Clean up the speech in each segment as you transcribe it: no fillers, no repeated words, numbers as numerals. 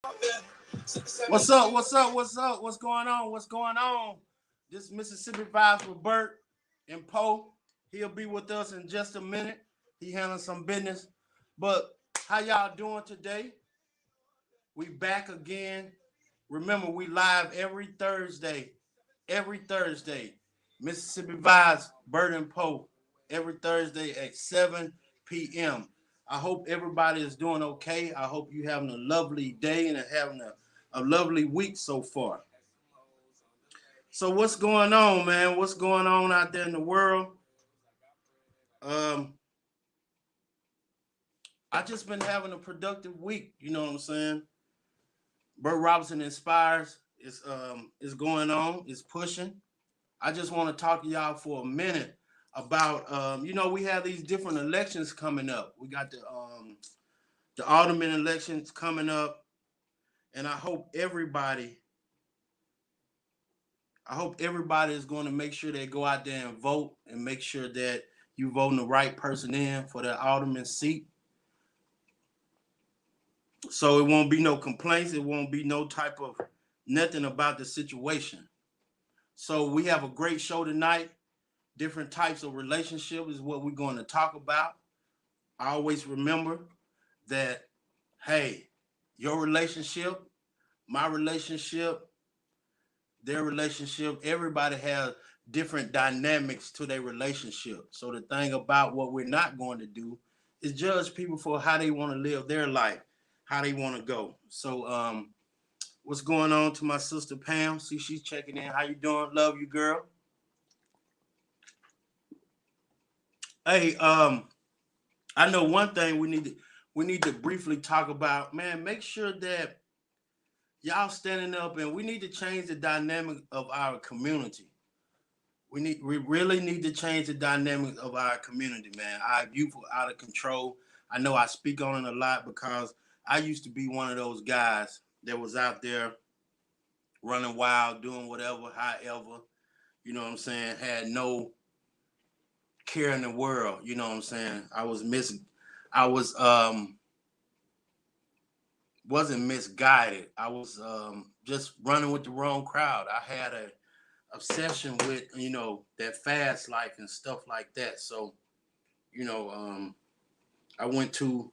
What's up? What's up? What's up? What's going on? What's going on? This Mississippi Vibes with Bert and Poe. He'll be with us in just a minute. He handling some business. But how y'all doing today? We back again. Remember, we live every Thursday. Every Thursday. Mississippi Vibes, Bert and Poe. Every Thursday at 7 p.m. I hope everybody is doing okay. I hope you having a lovely day and having a lovely week so far. So what's going on, man? What's going on out there in the world? Um, I just been having a productive week. You know what I'm saying? Bert Robinson Inspires is going on. It's pushing. I just want to talk to y'all for a minute about we have these different elections coming up. We got the alderman elections coming up, and I hope everybody is going to make sure they go out there and vote and make sure that you voting the right person in for that alderman seat. So it won't be no complaints. It won't be no type of nothing about the situation. So we have a great show tonight. Different types of relationships is what we're going to talk about. I always remember that, hey, your relationship, my relationship, their relationship, everybody has different dynamics to their relationship. So the thing about what we're not going to do is judge people for how they want to live their life, how they want to go. So what's going on to my sister Pam? See, she's checking in. How you doing? Love you, girl. Hey, I know one thing we need to briefly talk about, man. Make sure that y'all standing up, and we need to change the dynamic of our community. We really need to change the dynamic of our community, man. Our youth are out of control. I know I speak on it a lot because I used to be one of those guys that was out there running wild, doing whatever, however, you know what I'm saying, had no care in the world, you know what I'm saying. I was wasn't misguided. I was just running with the wrong crowd. I had a obsession with that fast life and stuff like that. So you know I went through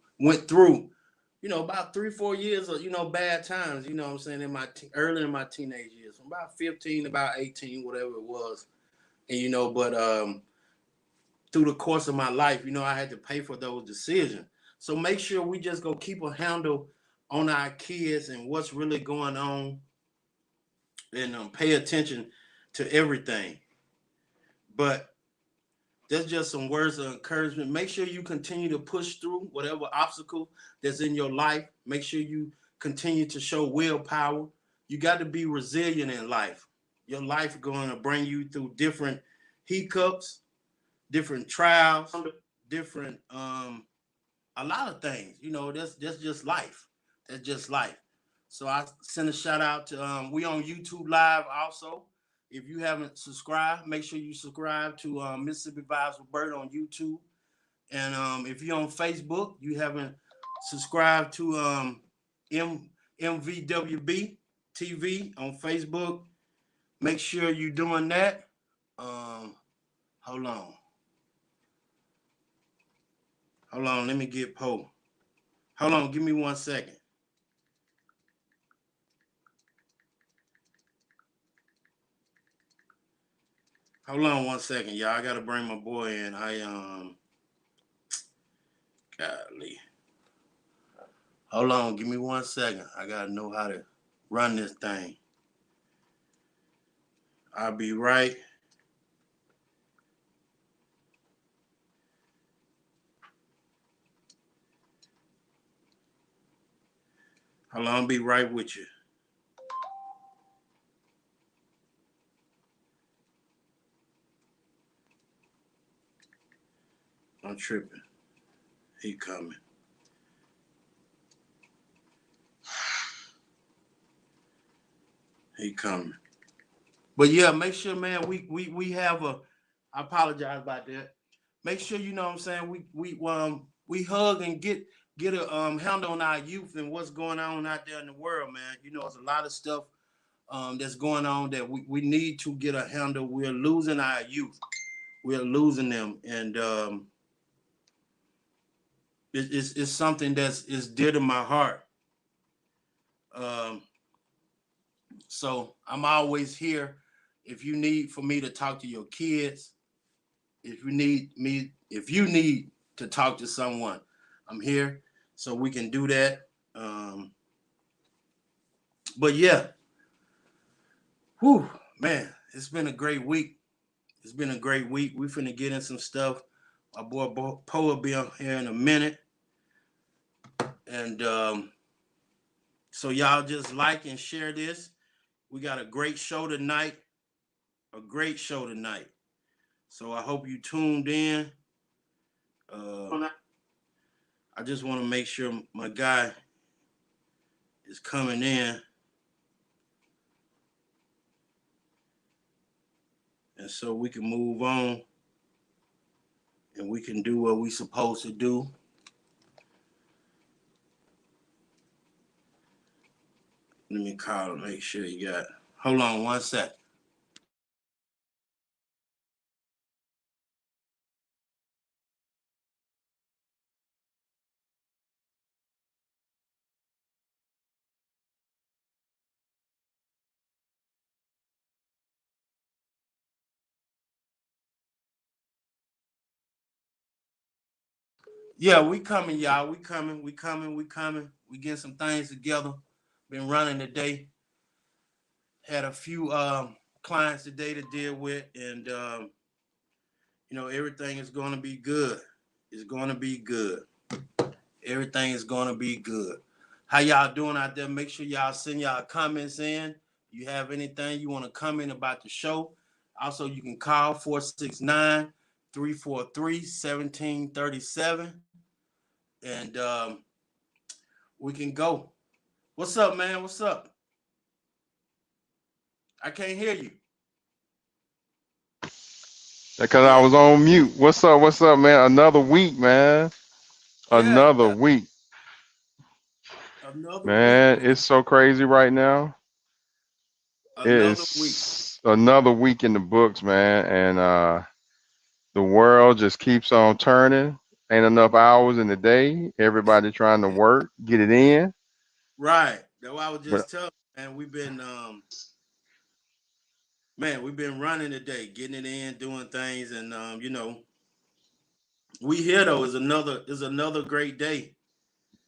about 3 4 years of bad times. You know what I'm saying, in my early in my teenage years, from about 15 about 18, whatever it was. And but through the course of my life, I had to pay for those decisions. So make sure we just go keep a handle on our kids and what's really going on, and pay attention to everything. But that's just some words of encouragement. Make sure you continue to push through whatever obstacle that's in your life. Make sure you continue to show willpower. You got to be resilient in life. Your life is going to bring you through different hiccups, different trials, different a lot of things. That's just life. That's just life. So I send a shout out to we on YouTube Live also. If you haven't subscribed, make sure you subscribe to Mississippi Vibes with Bert on YouTube. And if you're on Facebook, you haven't subscribed to MVWB TV on Facebook, make sure you're doing that. Hold on. Hold on, let me get Poe. Hold on, give me 1 second. Hold on 1 second, y'all. I gotta bring my boy in. Golly. Hold on, give me 1 second. I gotta know how to run this thing. I'll be right. Hold on, I'll be right with you. I'm tripping. He coming. He coming. But yeah, make sure, man, we have a. I apologize about that. Make sure you know what I'm saying. We hug and get get a handle on our youth and what's going on out there in the world, man. You know, there's a lot of stuff that's going on that we need to get a handle. We're losing our youth. We're losing them, and it's something that's is dear to my heart. Um, so I'm always here. If you need for me to talk to your kids, if you need to talk to someone, I'm here so we can do that. But yeah, whew, man, it's been a great week. It's been a great week. We finna get in some stuff. My boy Poe will be on here in a minute. And so y'all just like and share this. We got a great show tonight. A great show tonight. So I hope you tuned in. I just want to make sure my guy is coming in. And so we can move on. And we can do what we supposed to do. Let me call and make sure you got. Hold on 1 second. Yeah, we coming, y'all. We coming. We getting some things together. Been running today. Had a few clients today to deal with, and you know, everything is going to be good. It's going to be good. Everything is going to be good. How y'all doing out there? Make sure y'all send y'all comments in. You have anything you want to comment about the show. Also, you can call 469-343-1737, and we can go. What's up, man? What's up? I can't hear you. Because I Yeah, was on mute. What's up? What's up, man? Another week, man. yeah, Another week. another week, Man, man. it's so crazy right now. Another week. It's another week in the books, man. And the world just keeps on turning. Ain't enough hours in the day. Everybody trying to work, get it in. Right. That's why I was But just telling you, man. We've been running today, getting it in, doing things, and you know, we here though. Is another great day.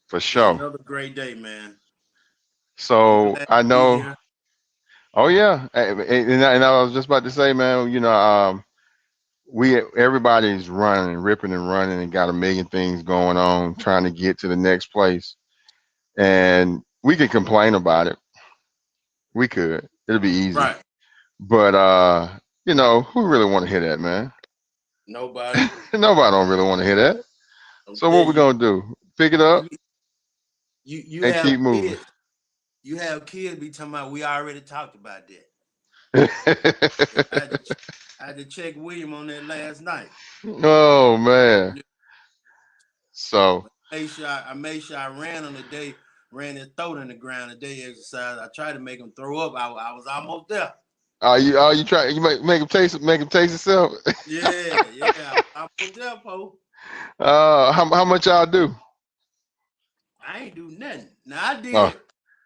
for It's sure. another great day, man. I'm So glad to I be know. here. Oh yeah, and I was just about to say, man. We everybody's running, ripping and running, and got a million things going on, trying to get to the next place. And we could complain about it. We could. It'll be easy. Right. But who really want to hear that, man? Nobody. Nobody don't really want to hear that. I'm So what telling we you, gonna do? Pick it up you and have keep moving. kids. You have kids be talking about we already talked about that. Yeah, I had to check William on that last night. Oh man. Yeah, So I made sure I ran on the day, ran his throat in the ground the day exercise. I tried to make him throw up. I was almost there. are you try you make him taste himself? Yeah. I'm almost there, Poe. How much y'all do? I ain't do nothing. Now I Oh, did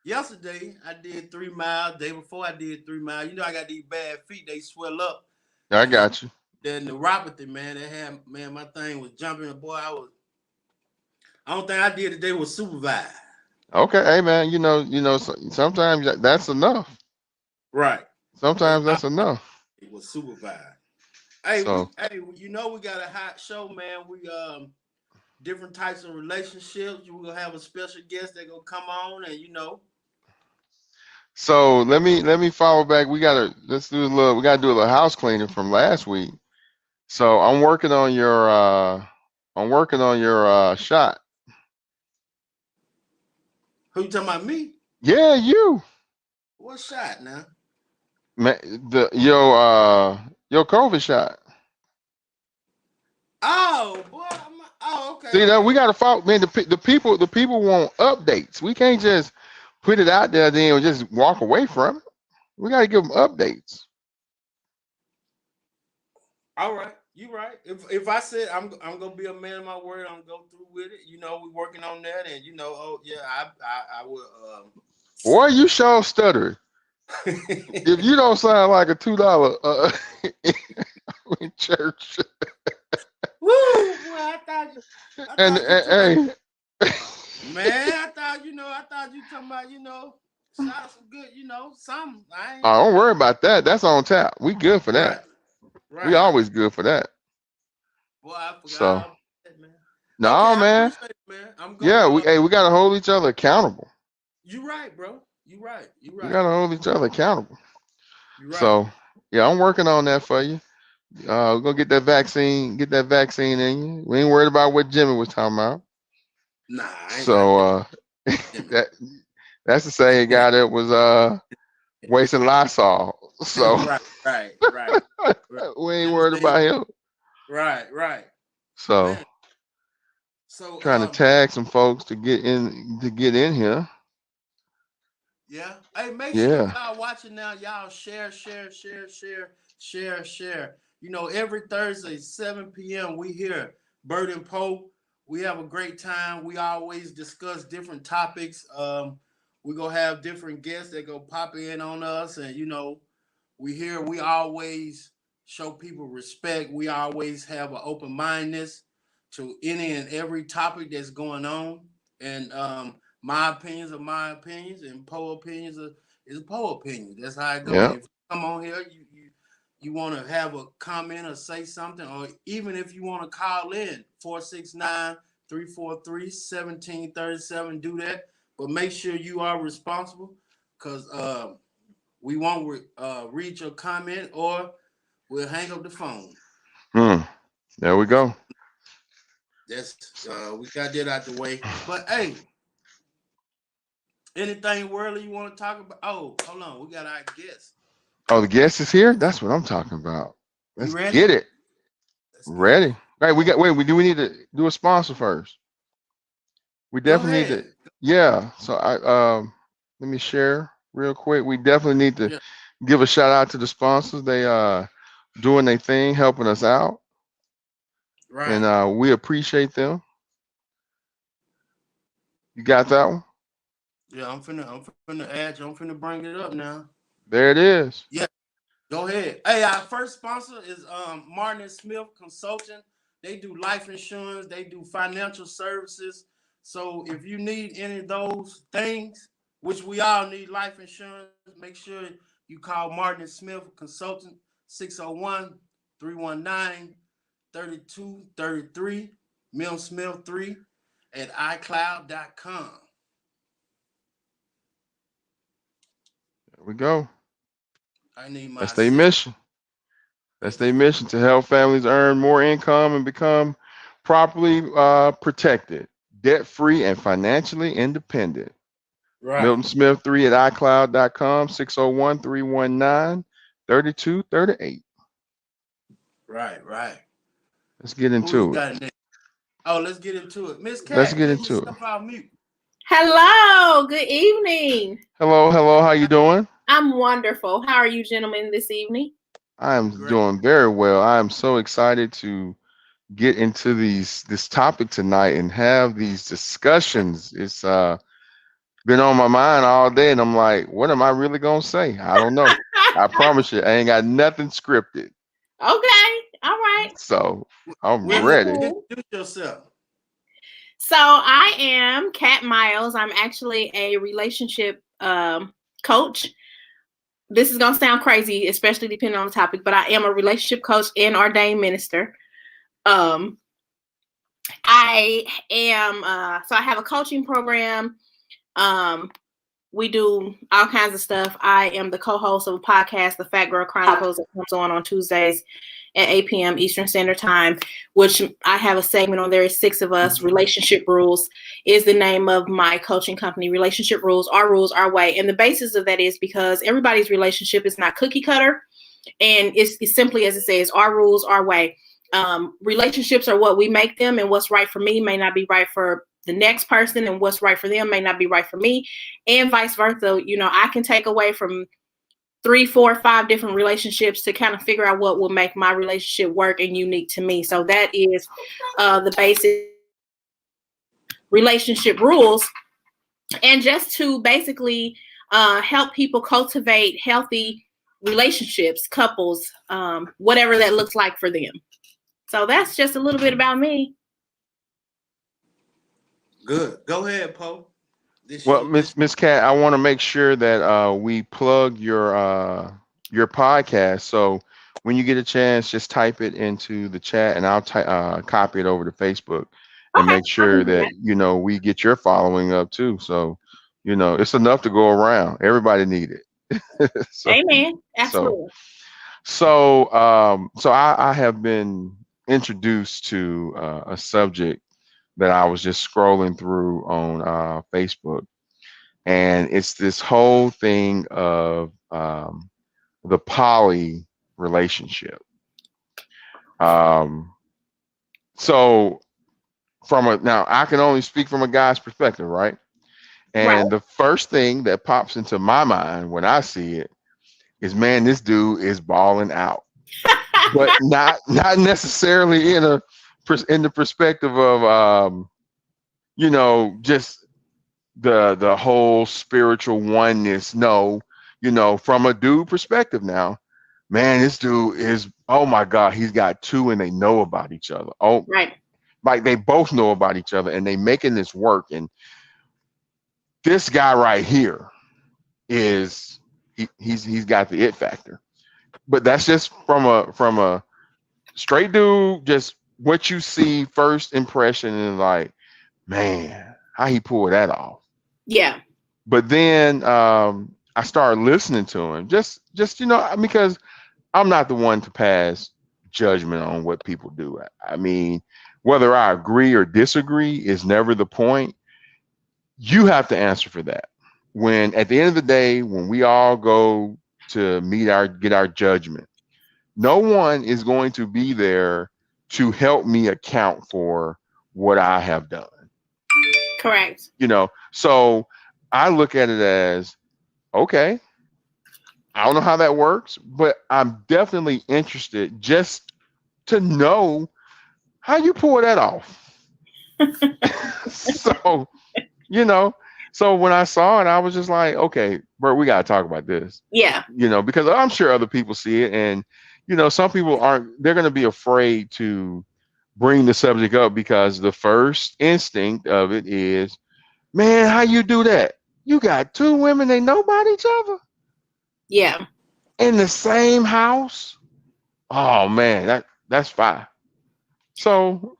yesterday. I did 3 miles. Day before I did 3 miles. You know I got these bad feet. They swell up, I and got you. then neuropathy, man. They had man. My thing was jumping. Boy, I was. I don't think I did today was supervised. Okay, hey man, sometimes that's enough. Right. But Sometimes that's enough. it was supervised. Hey, So we got a hot show, man. We different types of relationships. We're gonna have a special guest that gonna come on, and let me follow back. We gotta do a little house cleaning from last week. So I'm working on your shot. who you talking about me? Yeah, you. What shot now? Your COVID shot. Oh boy, Oh, okay. See that we gotta follow, man. The people want updates. We can't just put it out there then just walk away from it. We gotta give them updates. All right, you right. If I said I'm gonna be a man of my word, I'm gonna go through with it. We're working on that, and oh yeah, I will. Boy, you sure stuttering. If you don't sound like a $2 in church, Woo! Boy, I and thought you talking. hey, Man, I thought you talking about, shout some good, something. oh, don't worry about that. That's on tap. We good for Right, that. We right. always good for that. Boy, I forgot So, all about that, man. Okay, no, I man. appreciate it, man. I'm Yeah, gonna. we gotta hold each other accountable. You right, bro. You right. You We right. gotta hold each other accountable. You right. So, yeah, I'm working on that for you. We're gonna get that vaccine in you. We ain't worried about what Jimmy was talking about. Nah, I ain't got So that that's the same guy that was wasting Lysol. So right, right. we ain't worried Understand? about him. Right. So Man. So trying to tag some folks to get in here. yeah. Hey, make sure Yeah. y'all watching now. Y'all share. Every Thursday, 7 p.m. we here. Bert and Poe. We have a great time. We always discuss different topics. We're gonna have different guests that go pop in on us, and we always show people respect. We always have an open mindedness to any and every topic that's going on. And my opinions are my opinions, and Poe opinions is Poe opinion. That's how it goes. Yeah. And if you come on here, you want to have a comment or say something, or even if you want to call in 469-343-1737, do that. But make sure you are responsible, because we won't read your comment, or we'll hang up the phone. There we go. That's we got that out the way. But hey, anything worldly you want to talk about? Oh, hold on, we got our guest. Oh, the guest is here. That's what I'm talking about. You Let's ready? get it. Let's get it. Ready. Right. We need to do a sponsor first. We Go definitely need to. ahead. Yeah. So let me share real quick. We definitely need to Yeah, give a shout out to the sponsors. They doing their thing, helping us out, and right. we appreciate them. You got that one? Yeah, I'm finna add you. I'm finna bring it up now. There it is. Yeah, go ahead. Hey, our first sponsor is Martin and Smith Consulting. They do life insurance. They do financial services. So if you need any of those things, which we all need life insurance, make sure you call Martin and Smith Consultant 601-319-3233, Mill Smith 3 at iCloud.com. There we go. I need my That's their assistant. mission. That's their mission to help families earn more income and become properly protected, debt free, and financially independent. Right, Milton Smith 3 at iCloud.com, 601-319-3238. right. Let's get Who we into it. got next? Oh, let's get into it. Miss Let's Cat, get take into it. yourself out mute. Hello, good evening. Hello, how you doing? I'm wonderful. How are you gentlemen this evening? I am Great. doing very well. I am so excited to get into this topic tonight and have these discussions. It's been on my mind all day, and I'm like, what am I really gonna say? I don't know. I promise you, I ain't got nothing scripted. Okay, all right. So I'm Well, ready. Cool. introduce yourself. So I am Kat Miles. I'm actually a relationship coach. This is gonna sound crazy, especially depending on the topic, but I am a relationship coach and ordained minister. I am so I have a coaching program. We do all kinds of stuff. I am the co-host of a podcast, The Fat Girl Chronicles, that comes on Tuesdays at 8 p.m. Eastern Standard Time, which I have a segment on there. Is 6 of us. Relationship Rules is the name of my coaching company. Relationship Rules, our way. And the basis of that is because everybody's relationship is not cookie cutter. And it's simply as it says, our rules, our way. relationships are what we make them, and what's right for me may not be right for the next person, and what's right for them may not be right for me, and vice versa. You know, I can take away from 3, 4, 5 different relationships to kind of figure out what will make my relationship work and unique to me. So that is the basic relationship rules. And just to basically help people cultivate healthy relationships, couples, whatever that looks like for them. So that's just a little bit about me. Good. Go ahead, Poe. Well, Miss Cat, I want to make sure that we plug your podcast. So when you get a chance, just type it into the chat, and I'll copy it over to Facebook, and Okay, make sure that we get your following up too. So it's enough to go around. Everybody need it. So, amen. Absolutely. So I have been introduced to a subject that I was just scrolling through on Facebook, and it's this whole thing of the poly relationship. So now I can only speak from a guy's perspective, right? And the first thing that pops into my mind when I see it is, man, this dude is balling out, but not necessarily in the perspective of just the whole spiritual oneness. No, from a dude perspective now, man, this dude is, oh my God, he's got 2 and they know about each other. Oh, right. Like they both know about each other and they making this work. And this guy right here is he's got the it factor. But that's just from a straight dude, just what you see first impression, and like, man, how he pulled that off. Yeah. But then I started listening to him, just because I'm not the one to pass judgment on what people do. I mean, whether I agree or disagree is never the point. You have to answer for that. When at the end of the day, when we all go to get our judgment, no one is going to be there to help me account for what I have done. Correct. So I look at it as, okay, I don't know how that works, but I'm definitely interested just to know how you pull that off. So, so when I saw it, I was just like, okay, Bert, we got to talk about this. Yeah. Because I'm sure other people see it, and, some people they're going to be afraid to bring the subject up because the first instinct of it is, man, how you do that? You got 2 women, they know about each other. Yeah. In the same house. Oh man, that's fine. So,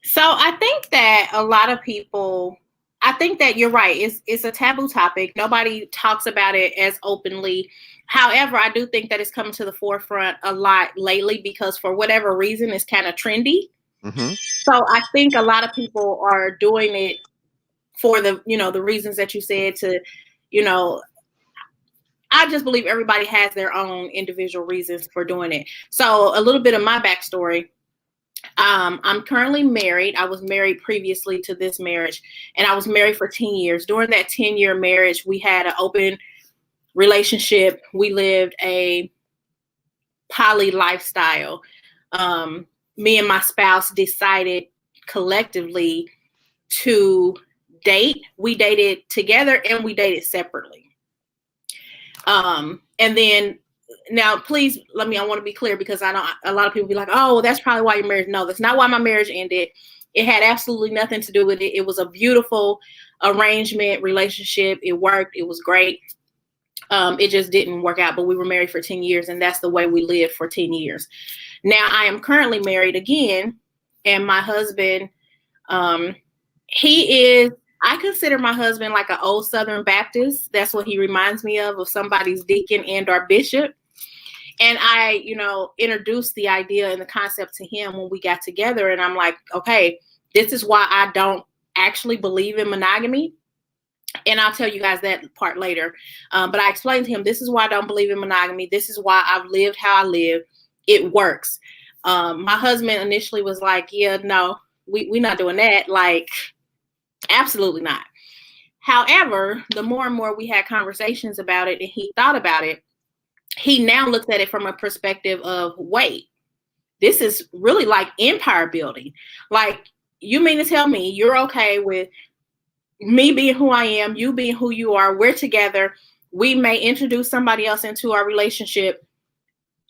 So I think that a lot of people, I think that you're right. It's a taboo topic. Nobody talks about it as openly. However, I do think that it's coming to the forefront a lot lately because for whatever reason, it's kind of trendy. Mm-hmm. So I think a lot of people are doing it for the reasons that you said to, I just believe everybody has their own individual reasons for doing it. So a little bit of my backstory. I'm currently married. I was married previously to this marriage, and I was married for 10 years. During that 10-year marriage, we had an open relationship. We lived a poly lifestyle. Me and my spouse decided collectively to date. We dated together and we dated separately. And then now, please I want to be clear because I know a lot of people be like, oh, well, that's probably why you're married. No, that's not why my marriage ended. It had absolutely nothing to do with it. It was a beautiful arrangement, relationship. It worked. It was great. It just didn't work out, but we were married for 10 years and that's the way we lived for 10 years. Now I am currently married again, and my husband, I consider my husband like an old Southern Baptist. That's what he reminds me of somebody's deacon and our bishop. And I, introduced the idea and the concept to him when we got together. And I'm like, okay, this is why I don't actually believe in monogamy. And I'll tell you guys that part later. But I explained to him, this is why I don't believe in monogamy. This is why I've lived how I live. It works. My husband initially was like, yeah, no, we're not doing that. Like, absolutely not. However, the more and more we had conversations about it and he thought about it, he now looks at it from a perspective of, wait, this is really like empire building. Like, you mean to tell me you're okay with me being who I am, you being who you are, we're together, we may introduce somebody else into our relationship,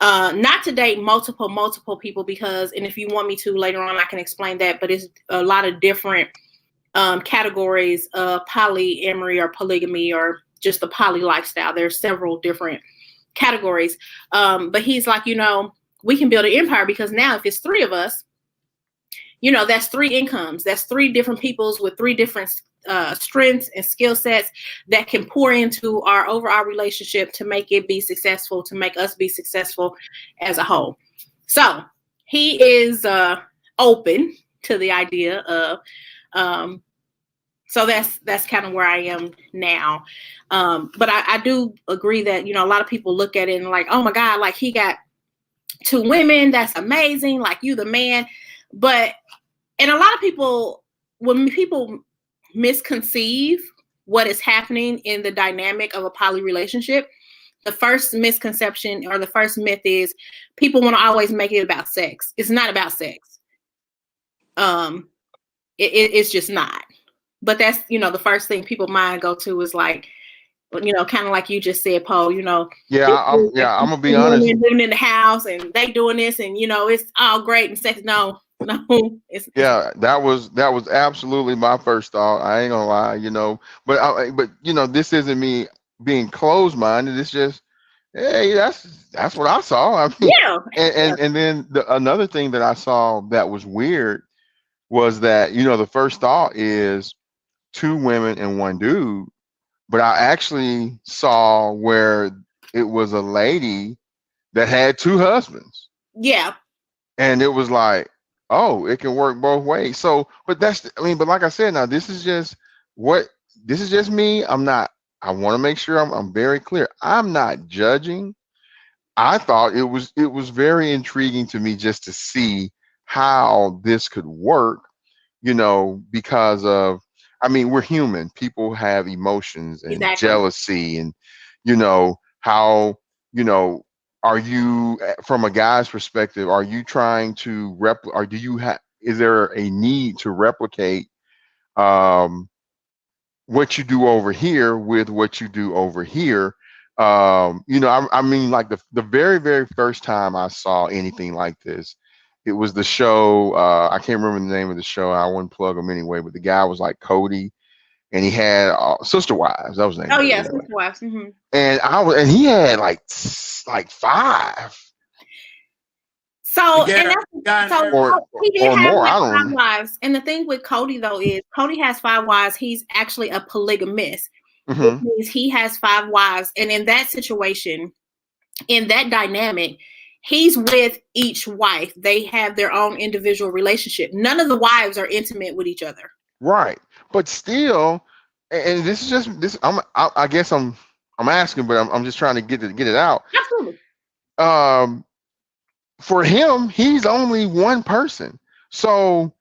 not to date multiple people, because, and if you want me to later on, I can explain that, but it's a lot of different categories of polyamory or polygamy or just the poly lifestyle. There's several different categories. But he's like, we can build an empire, because now if it's 3 of us, that's 3 incomes. That's 3 different peoples with 3 different strengths and skill sets that can pour into our overall relationship to make it be successful, to make us be successful as a whole. So he is open to the idea of, so that's kind of where I am now. But I do agree that, a lot of people look at it and like, oh my God, like he got 2 women. That's amazing. Like, you the man. But, and a lot of people, when people misconceive what is happening in the dynamic of a poly relationship, the first misconception or the first myth is people want to always make it about sex. It's not about sex. It's just not. But that's, the first thing people mind go to is like, kind of like you just said, Paul, Yeah, I'm gonna be honest. Living in the house and they doing this and, it's all great and sex. No, it's that was absolutely my first thought. I ain't gonna lie, but this isn't me being closed-minded. It's just, hey, that's what I saw. I mean, yeah. And then another thing that I saw that was weird was that, the first thought is 2 women and 1 dude, but I actually saw where it was a lady that had 2 husbands. Yeah. And it was like, oh, it can work both ways. So, but but like I said, now this is just me. I want to make sure I'm very clear. I'm not judging. I thought it was very intriguing to me just to see how this could work, because of, we're human. People have emotions and Exactly. jealousy and, how, are you, from a guy's perspective, are you trying to or is there a need to replicate what you do over here with what you do over here? Like the very, very first time I saw anything like this, it was the show, I can't remember the name of the show. I wouldn't plug them anyway, but the guy was like Cody, and he had Sister Wives. That was the name. Oh yeah, Sister Wives. Mm-hmm. And he had like 5. So, he did or have more. Like I don't 5 know. wives. And the thing with Cody though is Cody has 5 wives. He's actually a polygamist. Mm-hmm. Which means he has 5 wives. And in that situation, in that dynamic, he's with each wife. They have their own individual relationship. None of the wives are intimate with each other. Right. But still, and this is just this. I guess I'm asking, but I'm just trying to get it out. Absolutely. For him, he's only one person. So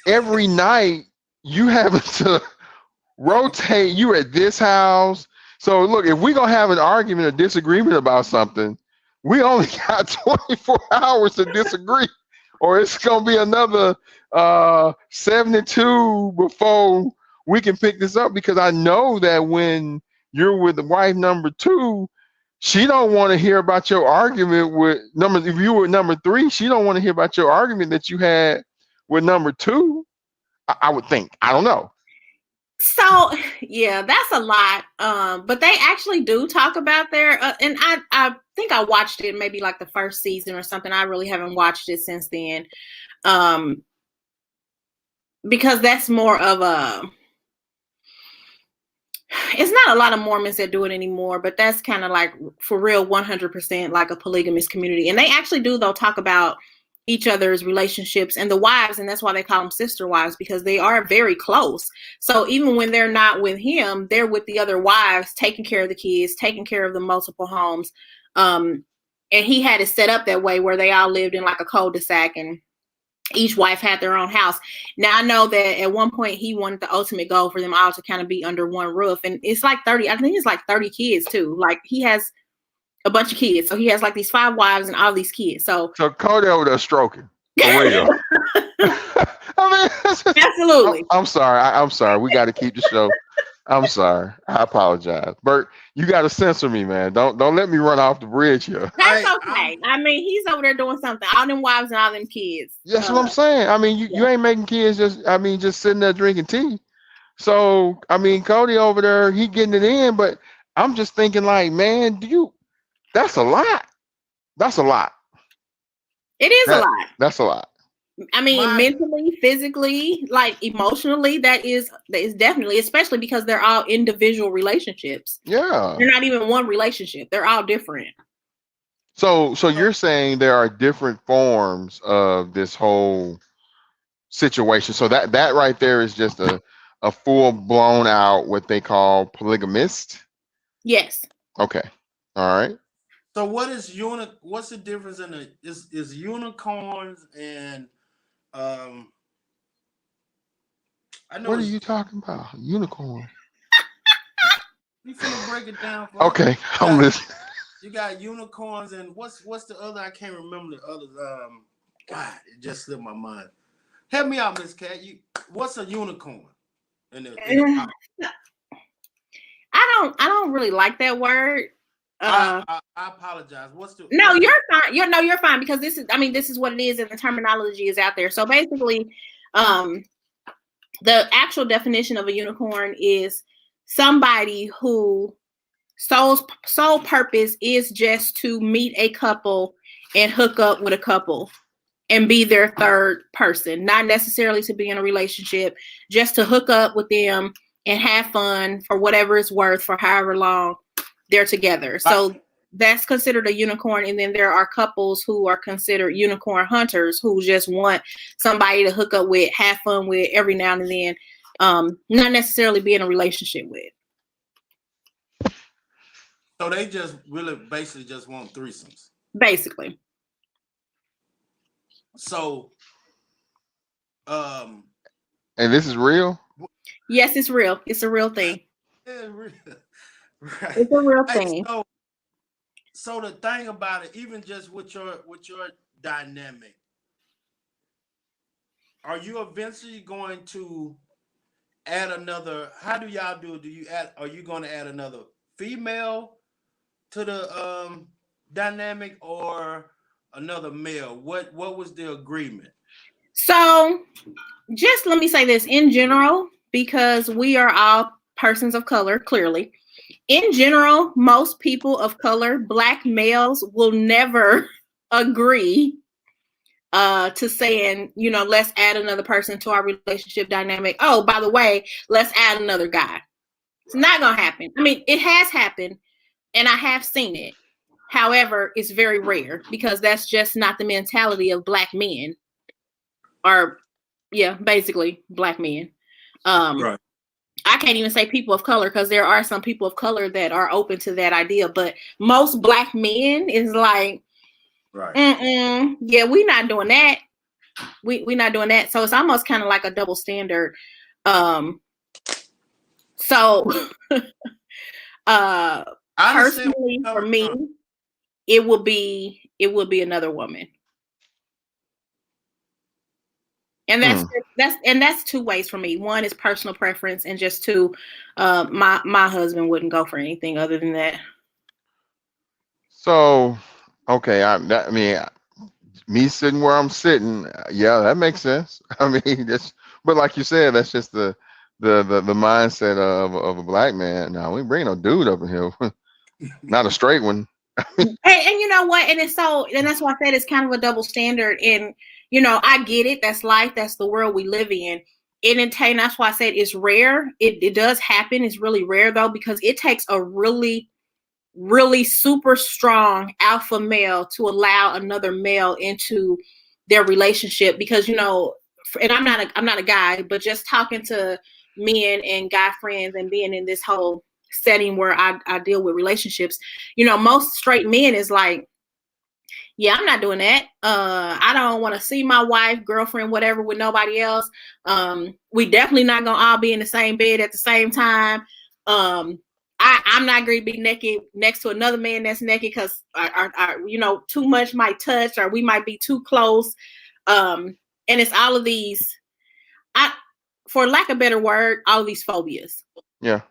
every night you have to rotate. You at this house. So look, if we're gonna have an argument or disagreement about something, we only got 24 hours to disagree, or it's gonna be another 72 before we can pick this up. Because I know that when you're with the wife number 2, she don't want to hear about your argument with if you were number 3, she don't want to hear about your argument that you had with number 2. I would think. I don't know. So yeah, that's a lot. But they actually do talk about their and I think I watched it maybe like the first season or something. I really haven't watched it since then. Because that's more of it's not a lot of Mormons that do it anymore, but that's kind of like for real 100% like a polygamous community. And they actually do though talk about each other's relationships and the wives, and that's why they call them sister wives, because they are very close. So even when they're not with him, they're with the other wives, taking care of the kids, taking care of the multiple homes. And and he had it set up that way where they all lived in like a cul-de-sac, and each wife had their own house. Now I know that at one point he wanted the ultimate goal for them all to kind of be under one roof, and it's like 30. I think it's like 30 kids too. Like he has a bunch of kids, so he has like these 5 wives and all these kids. So Cody over there stroking for real. I mean, absolutely. I'm sorry. I'm sorry. We got to keep the show. I'm sorry. I apologize, Bert. You got to censor me, man. Don't let me run off the bridge here. That's okay. I mean, he's over there doing something. All them wives and all them kids. That's what I'm saying. I mean, you ain't making kids just sitting there drinking tea. So I mean, Cody over there, he getting it in, but I'm just thinking like, man, that's a lot. That's a lot. It is a lot. That's a lot. I mean, mentally, physically, like emotionally, that is definitely, especially because they're all individual relationships. Yeah. They're not even one relationship. They're all different. So you're saying there are different forms of this whole situation. So that right there is just a full blown out what they call polygamist. Yes. Okay. All right. So what's the difference in is unicorns and I know what are you talking about? Unicorn. You finna break it down for okay, I'm listening. You got unicorns and what's the other? I can't remember the others. God, it just slipped my mind. Help me out, Miss Cat. What's a unicorn? I don't really like that word. I apologize. No, you're fine. You're fine because this is what it is, and the terminology is out there. So basically, the actual definition of a unicorn is somebody who sole purpose is just to meet a couple and hook up with a couple and be their third person, not necessarily to be in a relationship, just to hook up with them and have fun for whatever it's worth for however long they're together. So that's considered a unicorn. And then there are couples who are considered unicorn hunters who just want somebody to hook up with, have fun with every now and then, not necessarily be in a relationship with. So they just really basically just want threesomes. Basically. So, and this is real? Yes, it's real. It's a real thing. Yeah, real. Right. It's a real thing. So the thing about it, even just with your dynamic, are you eventually going to add another? How do y'all do it? Are you going to add another female to the dynamic or another male? What was the agreement? So just let me say this in general, because we are all persons of color, clearly. In general, most people of color, Black males, will never agree to saying, let's add another person to our relationship dynamic. Oh, by the way, let's add another guy. It's not going to happen. I mean, it has happened and I have seen it. However, it's very rare because that's just not the mentality of Black men. Or, yeah, basically Black men. Right. I can't even say people of color because there are some people of color that are open to that idea. But most Black men is like, right. Yeah, we're not doing that. We're not doing that. So it's almost kind of like a double standard. So personally for me, it will be another woman. And that's two ways for me. One is personal preference, and just two, my husband wouldn't go for anything other than that. So, okay, me sitting where I'm sitting, yeah, that makes sense. I mean, but like you said, that's just the mindset of a Black man. No, we bring no dude up in here, not a straight one. and you know what? And that's why I said it's kind of a double standard. And I get it. That's life. That's the world we live in. And that's why I said it's rare. It does happen. It's really rare though, because it takes a really, really super strong alpha male to allow another male into their relationship. Because and I'm not a guy, but just talking to men and guy friends and being in this whole setting where I deal with relationships, most straight men is like, Yeah, I'm not doing that. I don't want to see my wife, girlfriend, whatever with nobody else. We definitely not gonna all be in the same bed at the same time. I'm not going to be naked next to another man that's naked because, you know, too much might touch or we might be too close. And it's all of these, for lack of a better word, all of these phobias. Yeah.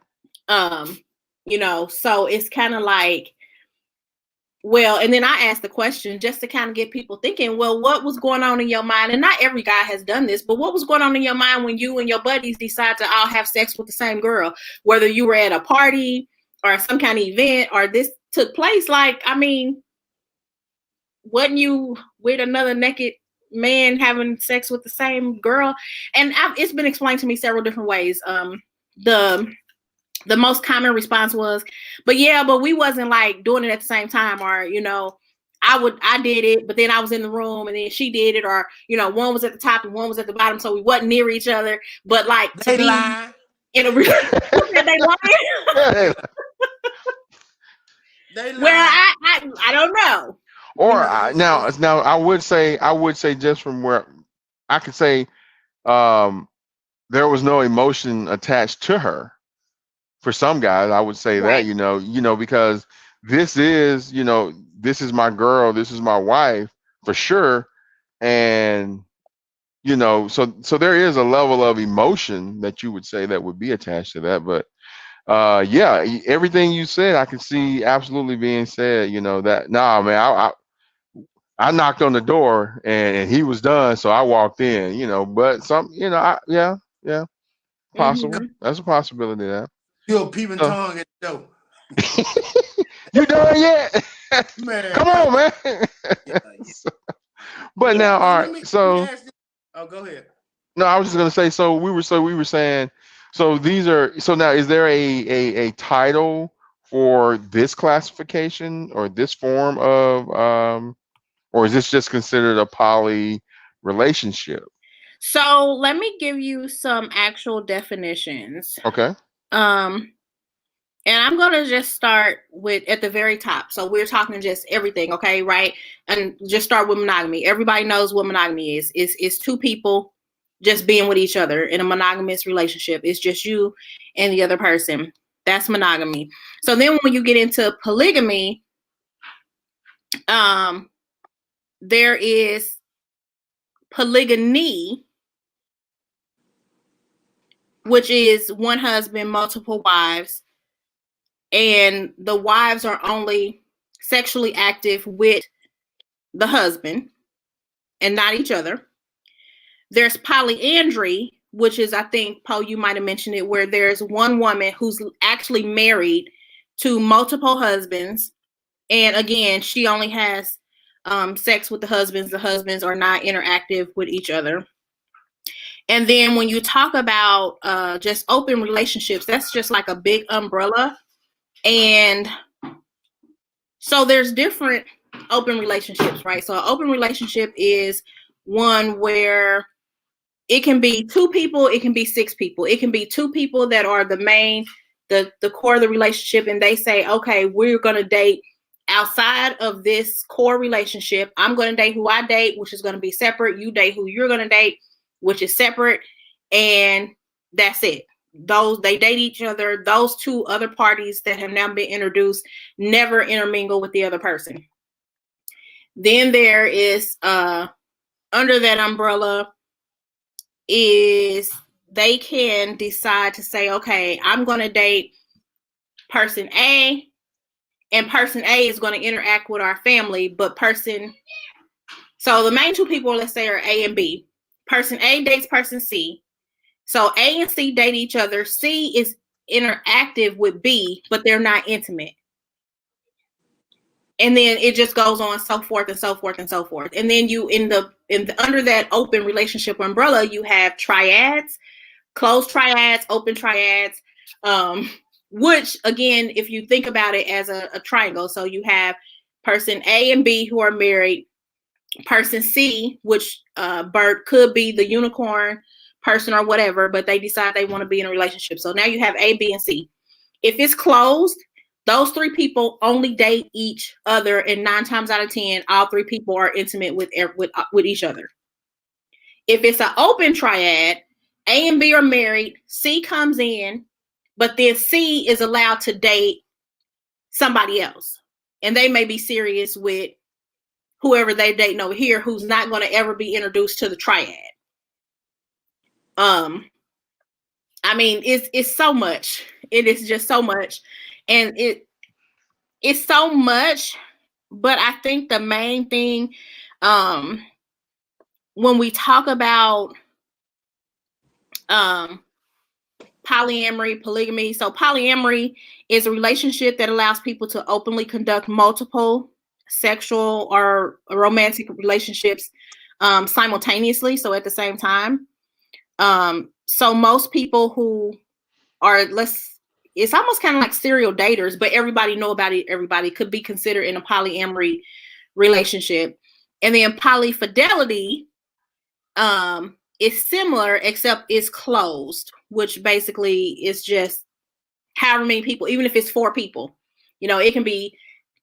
You know, so it's kind of like, well, and then I asked the question just to kind of get people thinking, well, what was going on in your mind? And not every guy has done this, but what was going on in your mind when you and your buddies decide to all have sex with the same girl? Whether you were at a party or some kind of event or this took place, like, I mean, wasn't you with another naked man having sex with the same girl? And it's been explained to me several different ways. The most common response was, but we wasn't like doing it at the same time, or, you know, I did it, but then I was in the room and then she did it, or, you know, one was at the top and one was at the bottom, so we wasn't near each other. But like, they lie. In a relationship, they lie. They lie. Well, I don't know. Or You know, now I would say just from where I could say, there was no emotion attached to her. For some guys, I would say right. that, you know, because this is, you know, this is my girl, this is my wife for sure. And, you know, so there is a level of emotion that you would say that would be attached to that. But yeah, everything you said, I can see absolutely being said, you know, that, nah, man, I knocked on the door and he was done. So I walked in, you know, but you know, yeah, possible. Mm-hmm. That's a possibility there. You're peeping tongue at the door. You done yet? Man, come on, man. Yeah. But now, all right. So, oh, go ahead. no, I was just gonna say. So we were saying. So these are. So now, is there a title for this classification or this form of, or is this just considered a poly relationship? So let me give you some actual definitions. Okay. And I'm going to just start with at the very top. So we're talking just everything, okay, right? And just start with monogamy. Everybody knows what monogamy is. It's two people just being with each other in a monogamous relationship. It's just you and the other person. That's monogamy. So then when you get into polygamy, there is polygyny, which is one husband, multiple wives. And the wives are only sexually active with the husband and not each other. There's polyandry, which is, I think, Poe, you might have mentioned it, where there's one woman who's actually married to multiple husbands. And again, she only has sex with the husbands. The husbands are not interactive with each other. And then when you talk about just open relationships, that's just like a big umbrella. And so there's different open relationships, right? So an open relationship is one where it can be two people, it can be six people. It can be two people that are the main, the core of the relationship, and they say, okay, we're going to date outside of this core relationship. I'm going to date who I date, which is going to be separate. You date who you're going to date, which is separate. And that's it. They date each other. Those two other parties that have now been introduced never intermingle with the other person. Then there is under that umbrella is they can decide to say, okay, I'm going to date person A, and person A is going to interact with our family, but so the main two people, let's say, are A and B. Person A dates person C. So A and C date each other. C is interactive with B, but they're not intimate. And then it just goes on, so forth and so forth and so forth. And then you under that open relationship umbrella, you have triads, closed triads, open triads, which again, if you think about it as a triangle, so you have person A and B who are married, person C, which Bert could be the unicorn person or whatever, but they decide they want to be in a relationship. So now you have A, B, and C. If it's closed, those 3 people only date each other, and 9 times out of 10, all 3 people are intimate with each other. If it's an open triad, A and B are married, C comes in, but then C is allowed to date somebody else. And they may be serious with whoever they dating over here, who's not going to ever be introduced to the triad. I mean, it's so much. It is just so much. And it's so much, but I think the main thing, when we talk about polyamory, polygamy. So polyamory is a relationship that allows people to openly conduct multiple sexual or romantic relationships simultaneously. So at the same time. So most people who are it's almost kind of like serial daters, but everybody know about it. Everybody could be considered in a polyamory relationship. And then polyfidelity is similar, except it's closed, which basically is just however many people, even if it's 4 people, it can be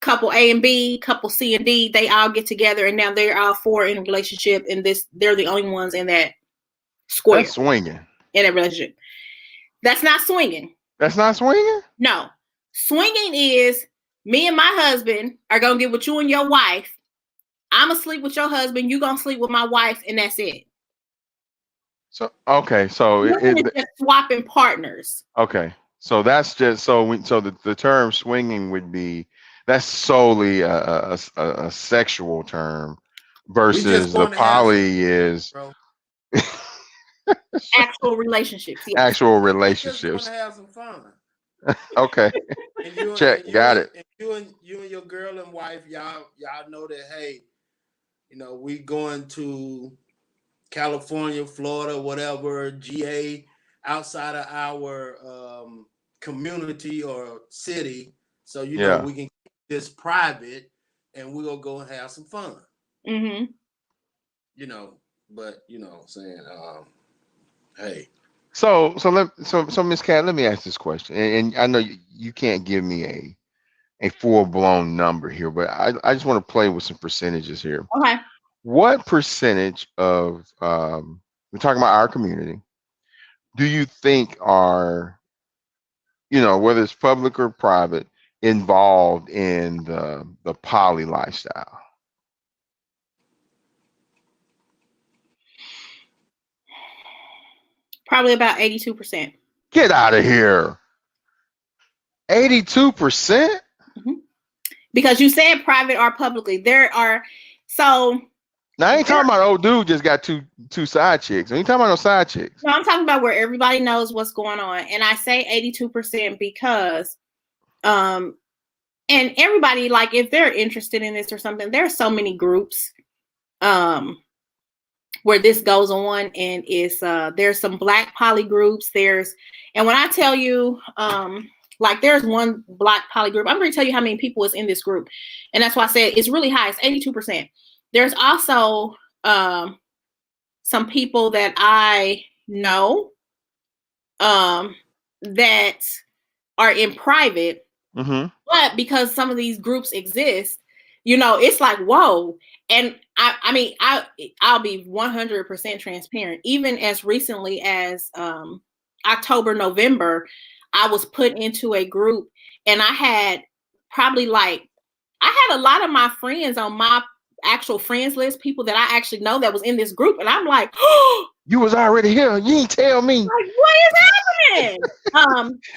couple A and B, couple C and D, they all get together and now they're all 4 in a relationship, and they're the only ones in that square. That's swinging. In a relationship. That's not swinging. That's not swinging? No. Swinging is me and my husband are going to get with you and your wife. I'm going to sleep with your husband. You're going to sleep with my wife, and that's it. So, okay. So it's just swapping partners. Okay. So that's just, so the term swinging would be, that's solely a sexual term versus the poly is actual relationships. Yes. Actual relationships. Just want to have some fun. Okay. Check. Got it. And you and your girl and wife, y'all know that, hey, we going to California, Florida, whatever, GA, outside of our community or city. So we can keep this private, and we're gonna go and have some fun. Mm-hmm. But saying, hey. So Miss Cat, let me ask this question, and I know you can't give me a full blown number here, but I just want to play with some percentages here. Okay. What percentage of we're talking about our community do you think are, whether it's public or private, involved in the poly lifestyle? Probably about 82%. Get out of here. 82%? Mm-hmm. Because you said private or publicly. There are, so. Now I ain't talking about old dude just got two side chicks. I ain't talking about no side chicks. No, I'm talking about where everybody knows what's going on. And I say 82% because, and everybody, like, if they're interested in this or something, there are so many groups, where this goes on, and it's there's some Black poly groups. And when I tell you, like, there's one Black poly group, I'm going to tell you how many people is in this group, and that's why I said it's really high. It's 82%. There's also some people that I know that are in private, but because some of these groups exist, it's like, whoa. And I mean, I'll be 100% transparent. Even as recently as October, November, I was put into a group, and I had a lot of my friends on my actual friends list, people that I actually know that was in this group. And I'm like, oh, you was already here. You ain't tell me. Like, what is happening?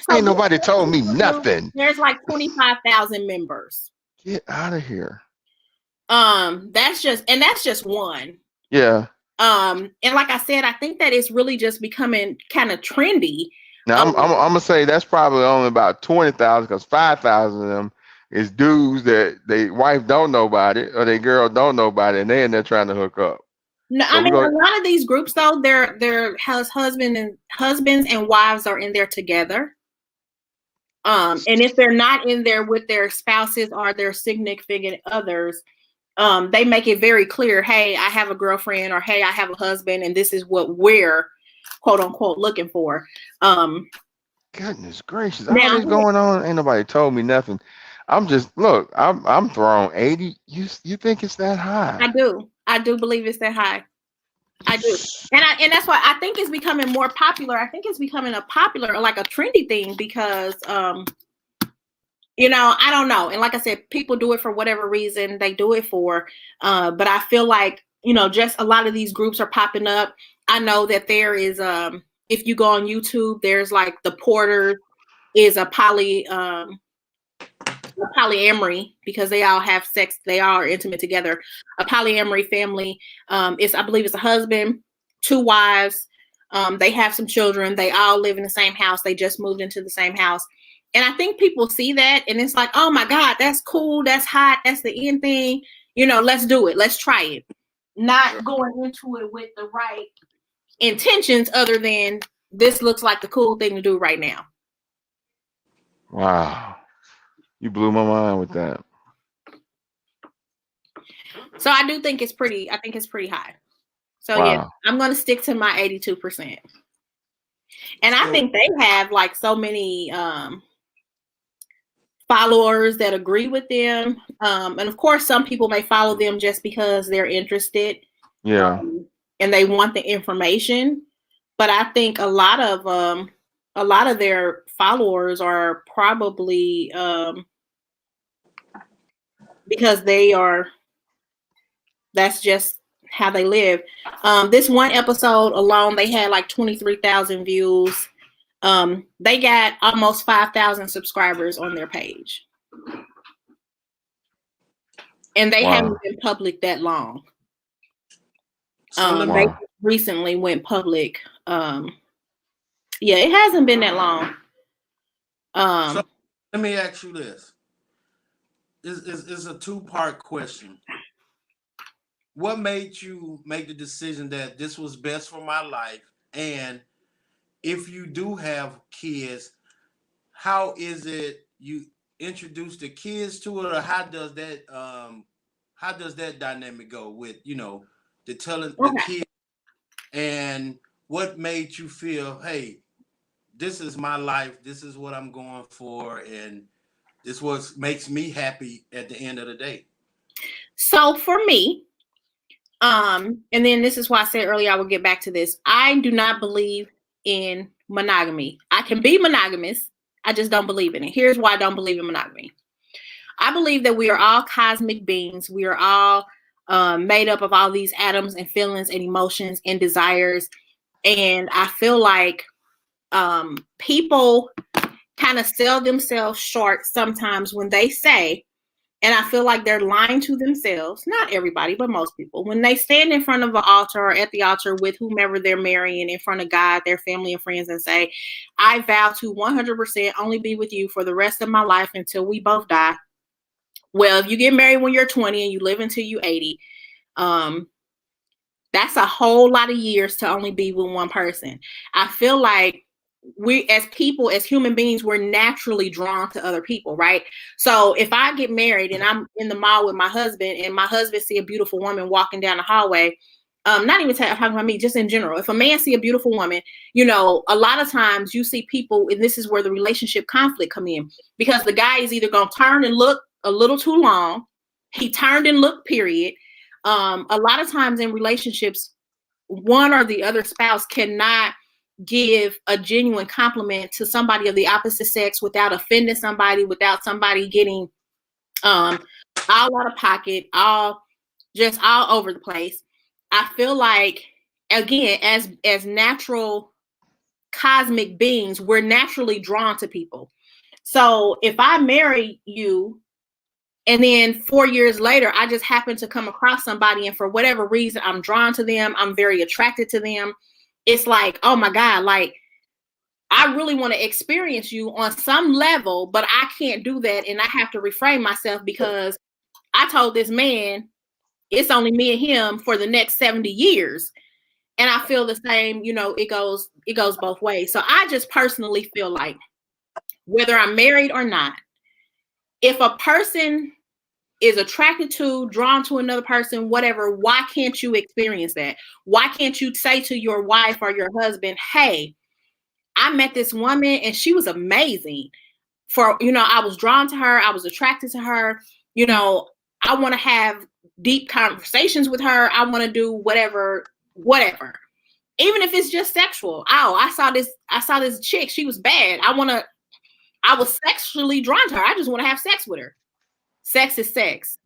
So ain't nobody told me nothing. There's like 25,000 members. Get out of here. That's just one. Yeah. And like I said, I think that it's really just becoming kind of trendy. Now I'm gonna say that's probably only about 20,000, because 5,000 of them is dudes that they wife don't know about it or their girl don't know about it, and they in there trying to hook up. No, so a lot of these groups though, their husbands and wives are in there together. And if they're not in there with their spouses or their significant others, they make it very clear, hey, I have a girlfriend, or hey, I have a husband, and this is what we're quote unquote looking for. Goodness gracious. All Now, this going on. Ain't nobody told me nothing. I'm just look, I'm throwing 80. You think it's that high? I do believe it's that high. I do. And that's why I think it's becoming more popular. I think it's becoming a popular, like a trendy thing because you know, I don't know. And like I said, people do it for whatever reason they do it for. But I feel like, you know, just a lot of these groups are popping up. I know that there is if you go on YouTube, there's like the Porters is a polyamory because they all have sex, they all are intimate together. A polyamory family is, I believe it's a husband, 2 wives, they have some children, they all live in the same house, they just moved into the same house. And I think people see that and it's like, oh my God, that's cool, that's hot, that's the end thing, you know, let's do it, let's try it. Not going into it with the right intentions other than this looks like the cool thing to do right now. Wow. You blew my mind with that. So I do think it's pretty high. So wow. Yeah, I'm going to stick to my 82%. And I think they have like so many followers that agree with them. And of course, some people may follow them just because they're interested. Yeah. And they want the information. But I think a lot of their followers are probably because that's just how they live. This one episode alone, they had like 23,000 views. They got almost 5,000 subscribers on their page. And they haven't been public that long. They recently went public. Yeah, it hasn't been that long. So let me ask you this. It's a 2-part question. What made you make the decision that this was best for my life? And if you do have kids, how is it you introduce the kids to it, or how does that dynamic go with, you know, the telling the kids? And what made you feel, hey, this is my life, this is what I'm going for, and this what makes me happy at the end of the day? So for me, and then this is why I said earlier I will get back to this. I do not believe in monogamy. I can be monogamous. I just don't believe in it. Here's why I don't believe in monogamy. I believe that we are all cosmic beings. We are all made up of all these atoms and feelings and emotions and desires. And I feel like people kind of sell themselves short sometimes when they say, and I feel like they're lying to themselves, not everybody, but most people, when they stand in front of an altar or at the altar with whomever they're marrying in front of God, their family and friends, and say, I vow to 100% only be with you for the rest of my life until we both die. Well, if you get married when you're 20 and you live until you're 80, that's a whole lot of years to only be with one person. I feel like we as people, as human beings, we're naturally drawn to other people, right? So if I get married and I'm in the mall with my husband and my husband see a beautiful woman walking down the hallway, not even talking about me, just in general, if a man see a beautiful woman, you know, a lot of times you see people, and this is where the relationship conflict come in, because the guy is either going to turn and look a little too long. He turned and looked, period. A lot of times in relationships, one or the other spouse cannot give a genuine compliment to somebody of the opposite sex without offending somebody, without somebody getting all out of pocket, all over the place. I feel like, again, as natural cosmic beings, we're naturally drawn to people. So if I marry you and then 4 years later, I just happen to come across somebody and for whatever reason, I'm drawn to them, I'm very attracted to them, it's like, oh my God, like, I really want to experience you on some level, but I can't do that. And I have to refrain myself because I told this man it's only me and him for the next 70 years. And I feel the same, you know, it goes both ways. So I just personally feel like whether I'm married or not, if a person is attracted to, drawn to another person, whatever, why can't you experience that? Why can't you say to your wife or your husband, hey, I met this woman and she was amazing. I was drawn to her. I was attracted to her. I want to have deep conversations with her. I want to do whatever. Even if it's just sexual. Oh, I saw this chick. She was bad. I was sexually drawn to her. I just want to have sex with her. Sex is sex.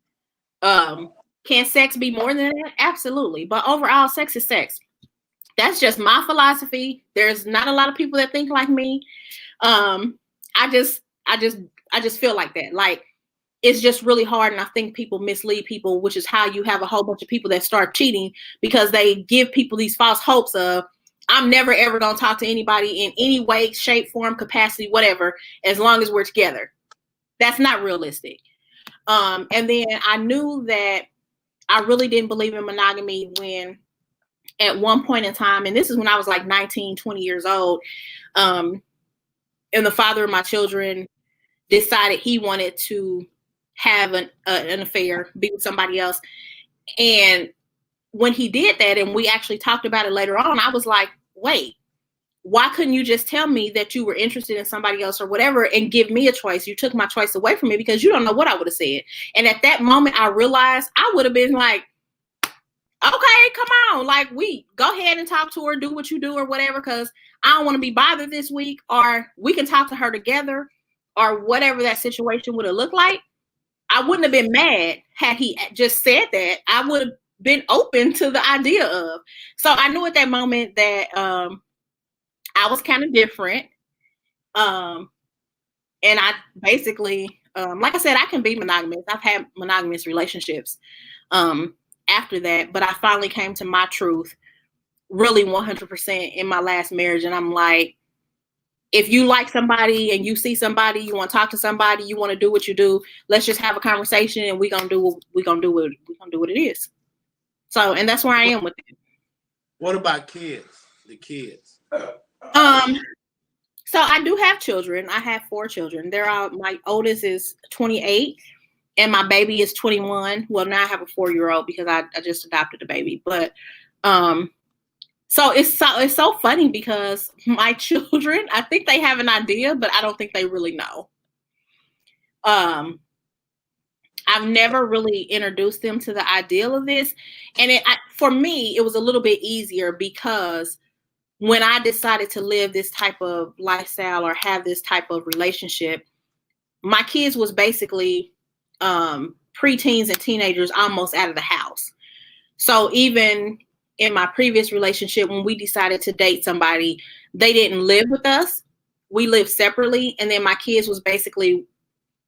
Can sex be more than that? Absolutely. But overall, sex is sex. That's just my philosophy. There's not a lot of people that think like me. I just feel like that. Like, it's just really hard. And I think people mislead people, which is how you have a whole bunch of people that start cheating, because they give people these false hopes of, I'm never, ever going to talk to anybody in any way, shape, form, capacity, whatever, as long as we're together. That's not realistic. And then I knew that I really didn't believe in monogamy when at one point in time, and this is when I was like 19, 20 years old, and the father of my children decided he wanted to have an affair, be with somebody else. And when he did that, and we actually talked about it later on, I was like, wait, why couldn't you just tell me that you were interested in somebody else or whatever and give me a choice? You took my choice away from me because you don't know what I would have said. And at that moment, I realized I would have been like, okay, come on. Like, we go ahead and talk to her, do what you do or whatever, because I don't want to be bothered this week, or we can talk to her together, or whatever that situation would have looked like. I wouldn't have been mad had he just said that. I would have been open to the idea of. So I knew at that moment that I was kind of different. And I basically, like I said, I can be monogamous. I've had monogamous relationships after that, but I finally came to my truth really 100% in my last marriage. And I'm like, if you like somebody and you see somebody, you want to talk to somebody, you want to do what you do, let's just have a conversation and we're gonna do what it is. So, and that's where I am with it. What about kids? The kids. So I do have children. I have 4 children. My oldest is 28 and my baby is 21. Well, now I have a 4-year-old because I just adopted a baby. But so it's so funny because my children, I think they have an idea, but I don't think they really know. I've never really introduced them to the ideal of this. And for me, it was a little bit easier because when I decided to live this type of lifestyle or have this type of relationship, my kids was basically preteens and teenagers almost out of the house. So even in my previous relationship, when we decided to date somebody, they didn't live with us. We lived separately. And then my kids was basically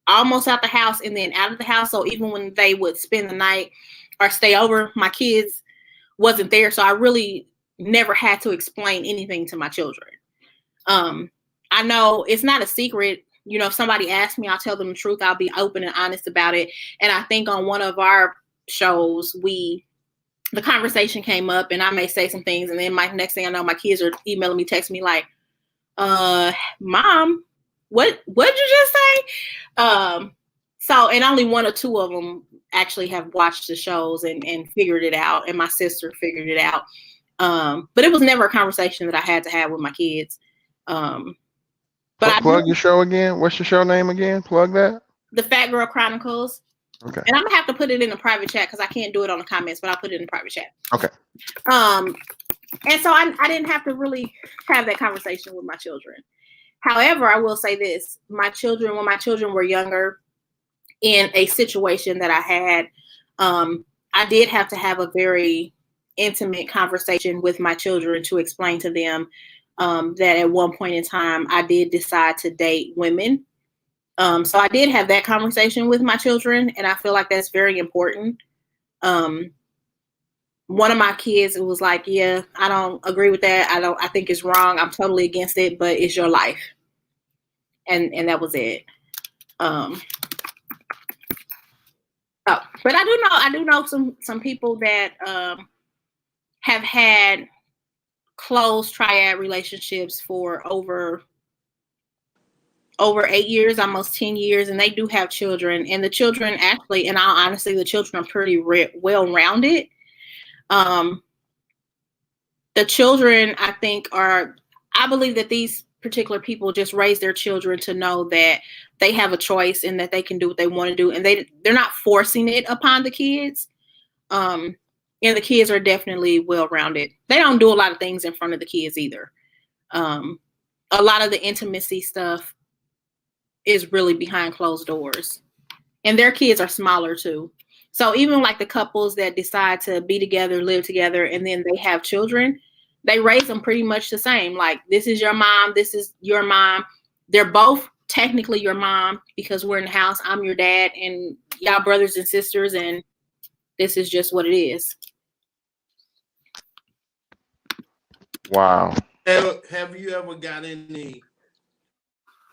almost out the house and then out of the house. So even when they would spend the night or stay over, my kids wasn't there. So I really never had to explain anything to my children. I know it's not a secret. If somebody asks me, I'll tell them the truth. I'll be open and honest about it. And I think on one of our shows, the conversation came up and I may say some things. And then next thing I know, my kids are emailing me, texting me like, Mom, what did you just say? So, and only 1 or 2 of them actually have watched the shows and figured it out. And my sister figured it out. But it was never a conversation that I had to have with my kids. But plug your show again. What's your show name again? Plug that. The Fat Girl Chronicles. Okay. And I'm gonna have to put it in the private chat because I can't do it on the comments, but I'll put it in the private chat. Okay. And so I didn't have to really have that conversation with my children. However, I will say this: when my children were younger, in a situation that I had, I did have to have a very intimate conversation with my children to explain to them that at one point in time I did decide to date women. So I did have that conversation with my children, and I feel like that's very important. One of my kids was like, yeah, I don't agree with that. I think it's wrong. I'm totally against it, but it's your life. And that was it. But I do know some people that have had close triad relationships for over 8 years, almost 10 years, and they do have children. And the children actually, in all honesty, the children are pretty well-rounded. The children, I believe that these particular people just raise their children to know that they have a choice and that they can do what they want to do, and they're not forcing it upon the kids. And the kids are definitely well-rounded. They don't do a lot of things in front of the kids either. A lot of the intimacy stuff is really behind closed doors, and their kids are smaller too. So even like the couples that decide to be together, live together, and then they have children, they raise them pretty much the same. Like, this is your mom, this is your mom. They're both technically your mom because we're in the house. I'm your dad, and y'all brothers and sisters, and this is just what it is. Wow. Have you ever got any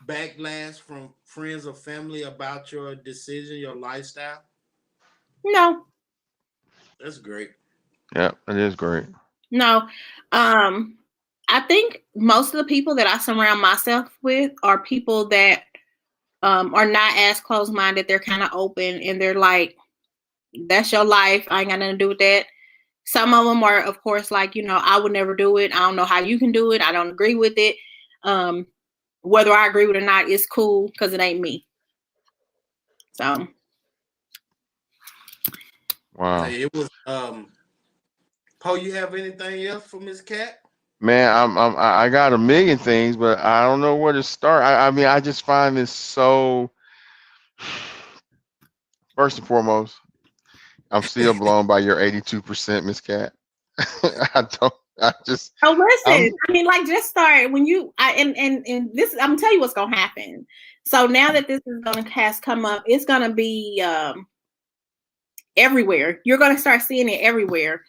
backlash from friends or family about your decision, your lifestyle? No. That's great. Yeah, it is great. No. I think most of the people that I surround myself with are people that are not as closed-minded. They're kind of open, and they're like, that's your life. I ain't got nothing to do with that. Some of them are, of course, like, I would never do it. I don't know how you can do it. I don't agree with it. Whether I agree with it or not, it's cool because it ain't me. So. Wow. Hey, it was Poe, you have anything else for Miss Cat? Man, I got a million things, but I don't know where to start. I mean, I just find this so. First and foremost, I'm still blown by your 82%, Miss Cat. I just. Oh, listen. I mean, like, just start when you. And this. I'm gonna tell you what's gonna happen. So now that this is has come up, it's gonna be everywhere. You're gonna start seeing it everywhere.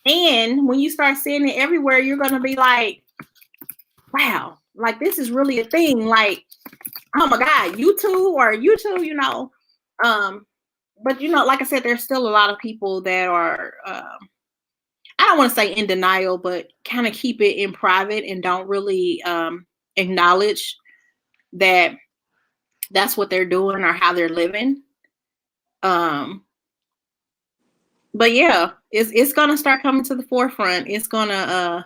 And when you start seeing it everywhere, you're going to be like, wow, like, this is really a thing. Like, oh my God, you too. But like I said, there's still a lot of people that are, I don't want to say in denial, but kind of keep it in private and don't really acknowledge that that's what they're doing or how they're living. But yeah, it's gonna start coming to the forefront. It's probably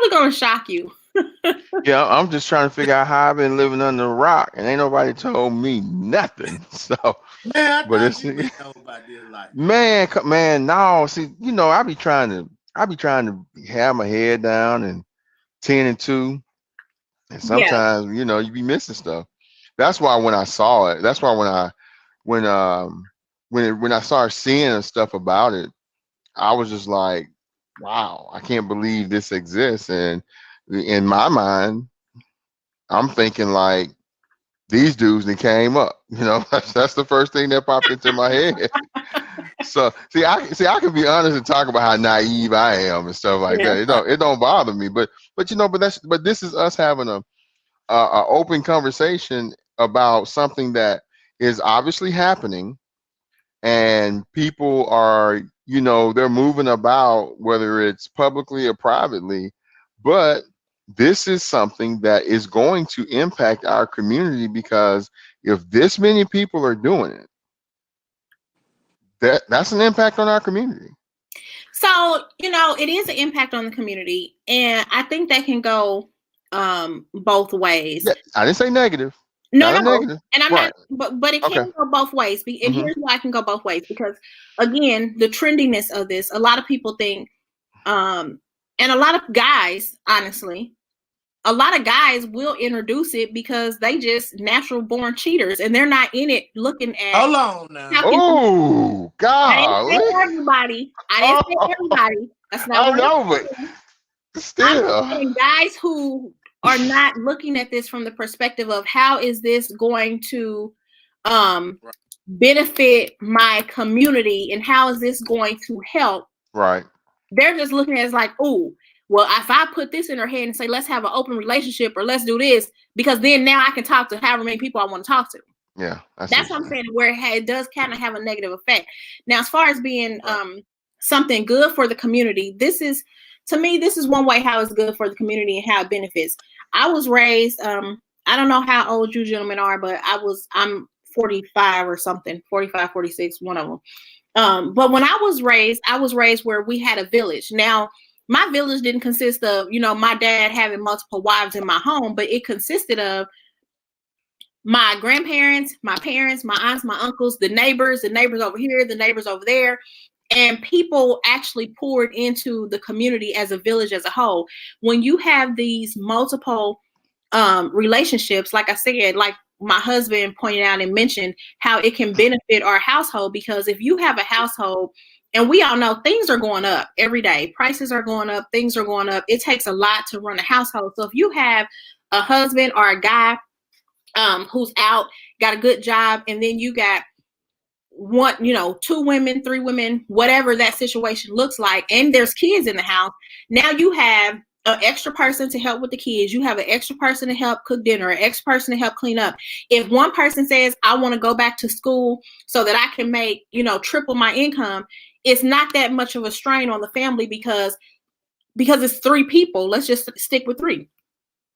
gonna shock you. Yeah, I'm just trying to figure out how I've been living under a rock, and ain't nobody told me nothing. So, Man, but it's you would know about this life. Man, no. See, I be trying to have my head down and 10 and 2, and sometimes you be missing stuff. That's why when I saw it, that's why when I started seeing stuff about it, I was just like, wow, I can't believe this exists. And in my mind, I'm thinking like, these dudes that came up, that's the first thing that popped into my head. So I can be honest and talk about how naive I am and stuff like that. It don't bother me, but this is us having a open conversation about something that is obviously happening, and people are, they're moving about, whether it's publicly or privately, but this is something that is going to impact our community, because if this many people are doing it, that's an impact on our community. So, it is an impact on the community, and I think that can go both ways. Yeah, I didn't say negative. No, negative. And I'm right. not, but it can go both ways. And here's why it can go both ways, because again, the trendiness of this, a lot of people think, and a lot of guys, honestly, a lot of guys will introduce it because they just natural born cheaters, and they're not in it looking at. Hold on now. Oh God! I didn't say everybody. That's not. I know, but still, I'm saying guys who are not looking at this from the perspective of how is this going to benefit my community, and how is this going to help? Right. They're just looking at it as like, oh, well, if I put this in her head and say, let's have an open relationship, or let's do this, because then now I can talk to however many people I want to talk to. Yeah. That's what I'm saying, where it does kind of have a negative effect. Now, as far as being something good for the community, to me, this is one way how it's good for the community and how it benefits. I was raised, I don't know how old you gentlemen are, but I'm 45 or something, 45, 46, one of them. But when I was raised where we had a village. Now, my village didn't consist of, you know, my dad having multiple wives in my home, but it consisted of my grandparents, my parents, my aunts, my uncles, the neighbors over here, the neighbors over there. And people actually poured into the community as a village as a whole. When you have these multiple relationships, like I said, like my husband pointed out and mentioned, how it can benefit our household, because if you have a household, and we all know things are going up every day, prices are going up, things are going up. It takes a lot to run a household. So if you have a husband or a guy who's out, got a good job, and then you got one, you know, 2 women, 3 women, whatever that situation looks like, and there's kids in the house, now you have an extra person to help with the kids. You have an extra person to help cook dinner, an extra person to help clean up. If one person says, I want to go back to school so that I can make, you know, triple my income, it's not that much of a strain on the family, because it's 3 people. Let's just stick with 3.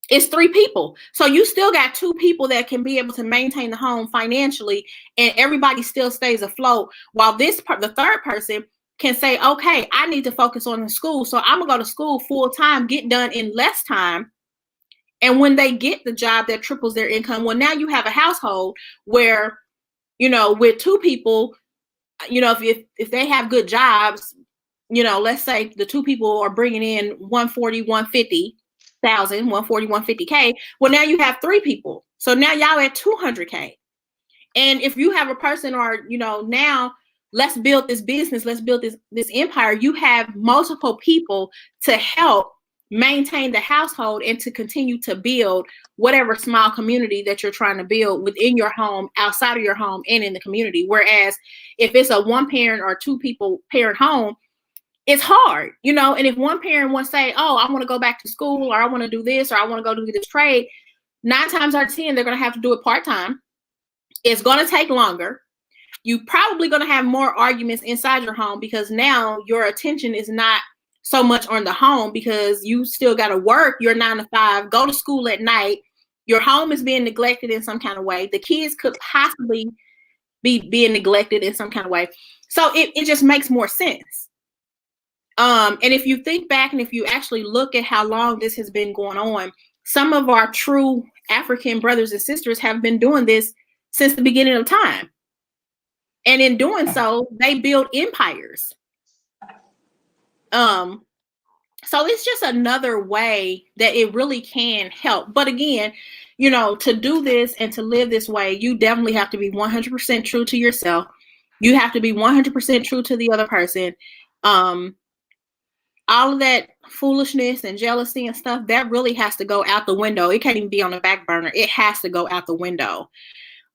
It's 3 people. So you still got 2 people that can be able to maintain the home financially, and everybody still stays afloat, while the third person can say, okay, I need to focus on the school. So I'm gonna go to school full time, get done in less time. And when they get the job that triples their income, well, now you have a household where, you know, with 2 people, you know, if they have good jobs, you know, let's say the 2 people are bringing in 140, 150,000, 140, 150K. Well, now you have 3 people. So now y'all at 200K. And if you have a person, or, you know, now let's build this business, let's build this empire, you have multiple people to help maintain the household and to continue to build whatever small community that you're trying to build within your home, outside of your home, and in the community. Whereas if it's a 1 parent or 2 people parent home, it's hard, you know. And if one parent wants to say, oh, I want to go back to school, or I want to do this, or I want to go do this trade, 9 times out of 10, they're going to have to do it part-time. It's going to take longer. You're probably going to have more arguments inside your home, because now your attention is not so much on the home, because you still got to work your 9 to 5, go to school at night. Your home is being neglected in some kind of way. The kids could possibly be being neglected in some kind of way. So it just makes more sense. And if you think back, and if you actually look at how long this has been going on, some of our true African brothers and sisters have been doing this since the beginning of time. And in doing so, they build empires. So it's just another way that it really can help. But again, you know, to do this and to live this way, you definitely have to be 100% true to yourself. You have to be 100% true to the other person. All of that foolishness and jealousy and stuff, that really has to go out the window. It can't even be on the back burner. It has to go out the window.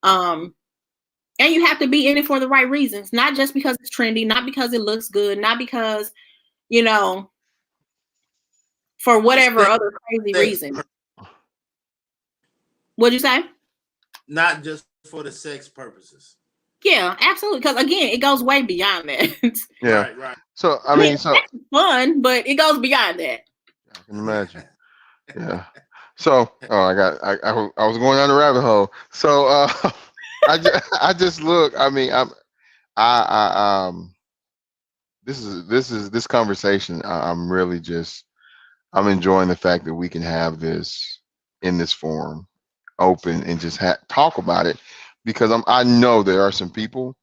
And you have to be in it for the right reasons, not just because it's trendy, not because it looks good, not because, you know, for whatever other crazy reason. What'd you say? Not just for the sex purposes. Yeah, absolutely. Because again, it goes way beyond that. Yeah. Right. So I mean, so it's fun, but it goes beyond that. I can imagine. Yeah. So I was going down the rabbit hole. So I just look. I mean, this conversation. I'm really I'm enjoying the fact that we can have this in this forum, open, and just talk about it, because I know there are some people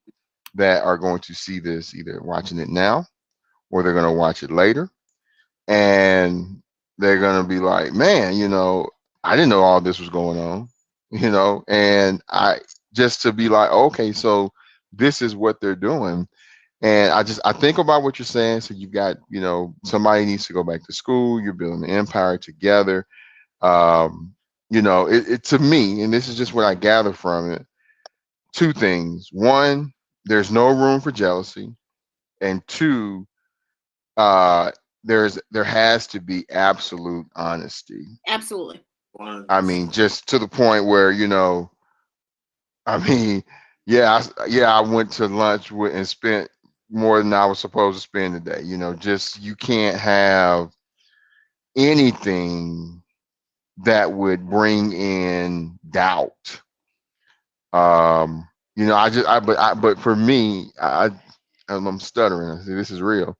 that are going to see this either watching it now, or they're going to watch it later, and they're going to be like, man, you know, I didn't know all this was going on, you know, and I just to be like, okay, so this is what they're doing. And I think about what you're saying. So you've got, you know, somebody needs to go back to school. You're building an empire together. You know, it to me, and this is just what I gather from it, 2 things. 1, there's no room for jealousy. And 2, there has to be absolute honesty. Absolutely. I mean, just to the point where, you know, I mean, I went to lunch and spent more than I was supposed to spend today. You know, just you can't have anything that would bring in doubt. You know, but for me, I'm stuttering. This is real.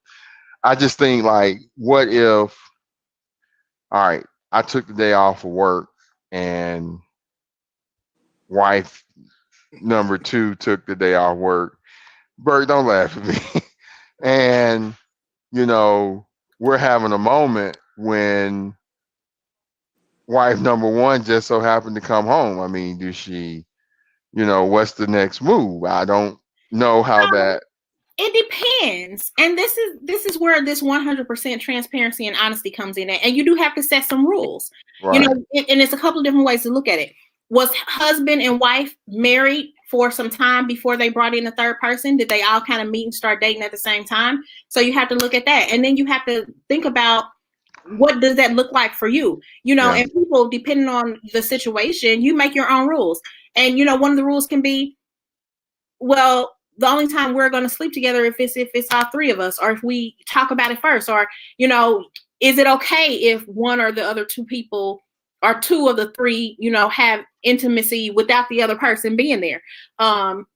I just think like, what if? All right, I took the day off of work, and wife number two took the day off work. Bert, don't laugh at me. And you know, we're having a moment when wife number one just so happened to come home. I mean, does she, what's the next move? I don't know how that. It depends. And this is where this 100% transparency and honesty comes in. And you do have to set some rules. Right. And it's a couple of different ways to look at it. Was husband and wife married for some time before they brought in a third person? Did they all kind of meet and start dating at the same time? So you have to look at that. And then you have to think about, what does that look like for you? And people, depending on the situation, you make your own rules. And, one of the rules can be, well, the only time we're going to sleep together if it's all three of us, or if we talk about it first, or, is it okay if one or the other two people or two of the three, have intimacy without the other person being there? So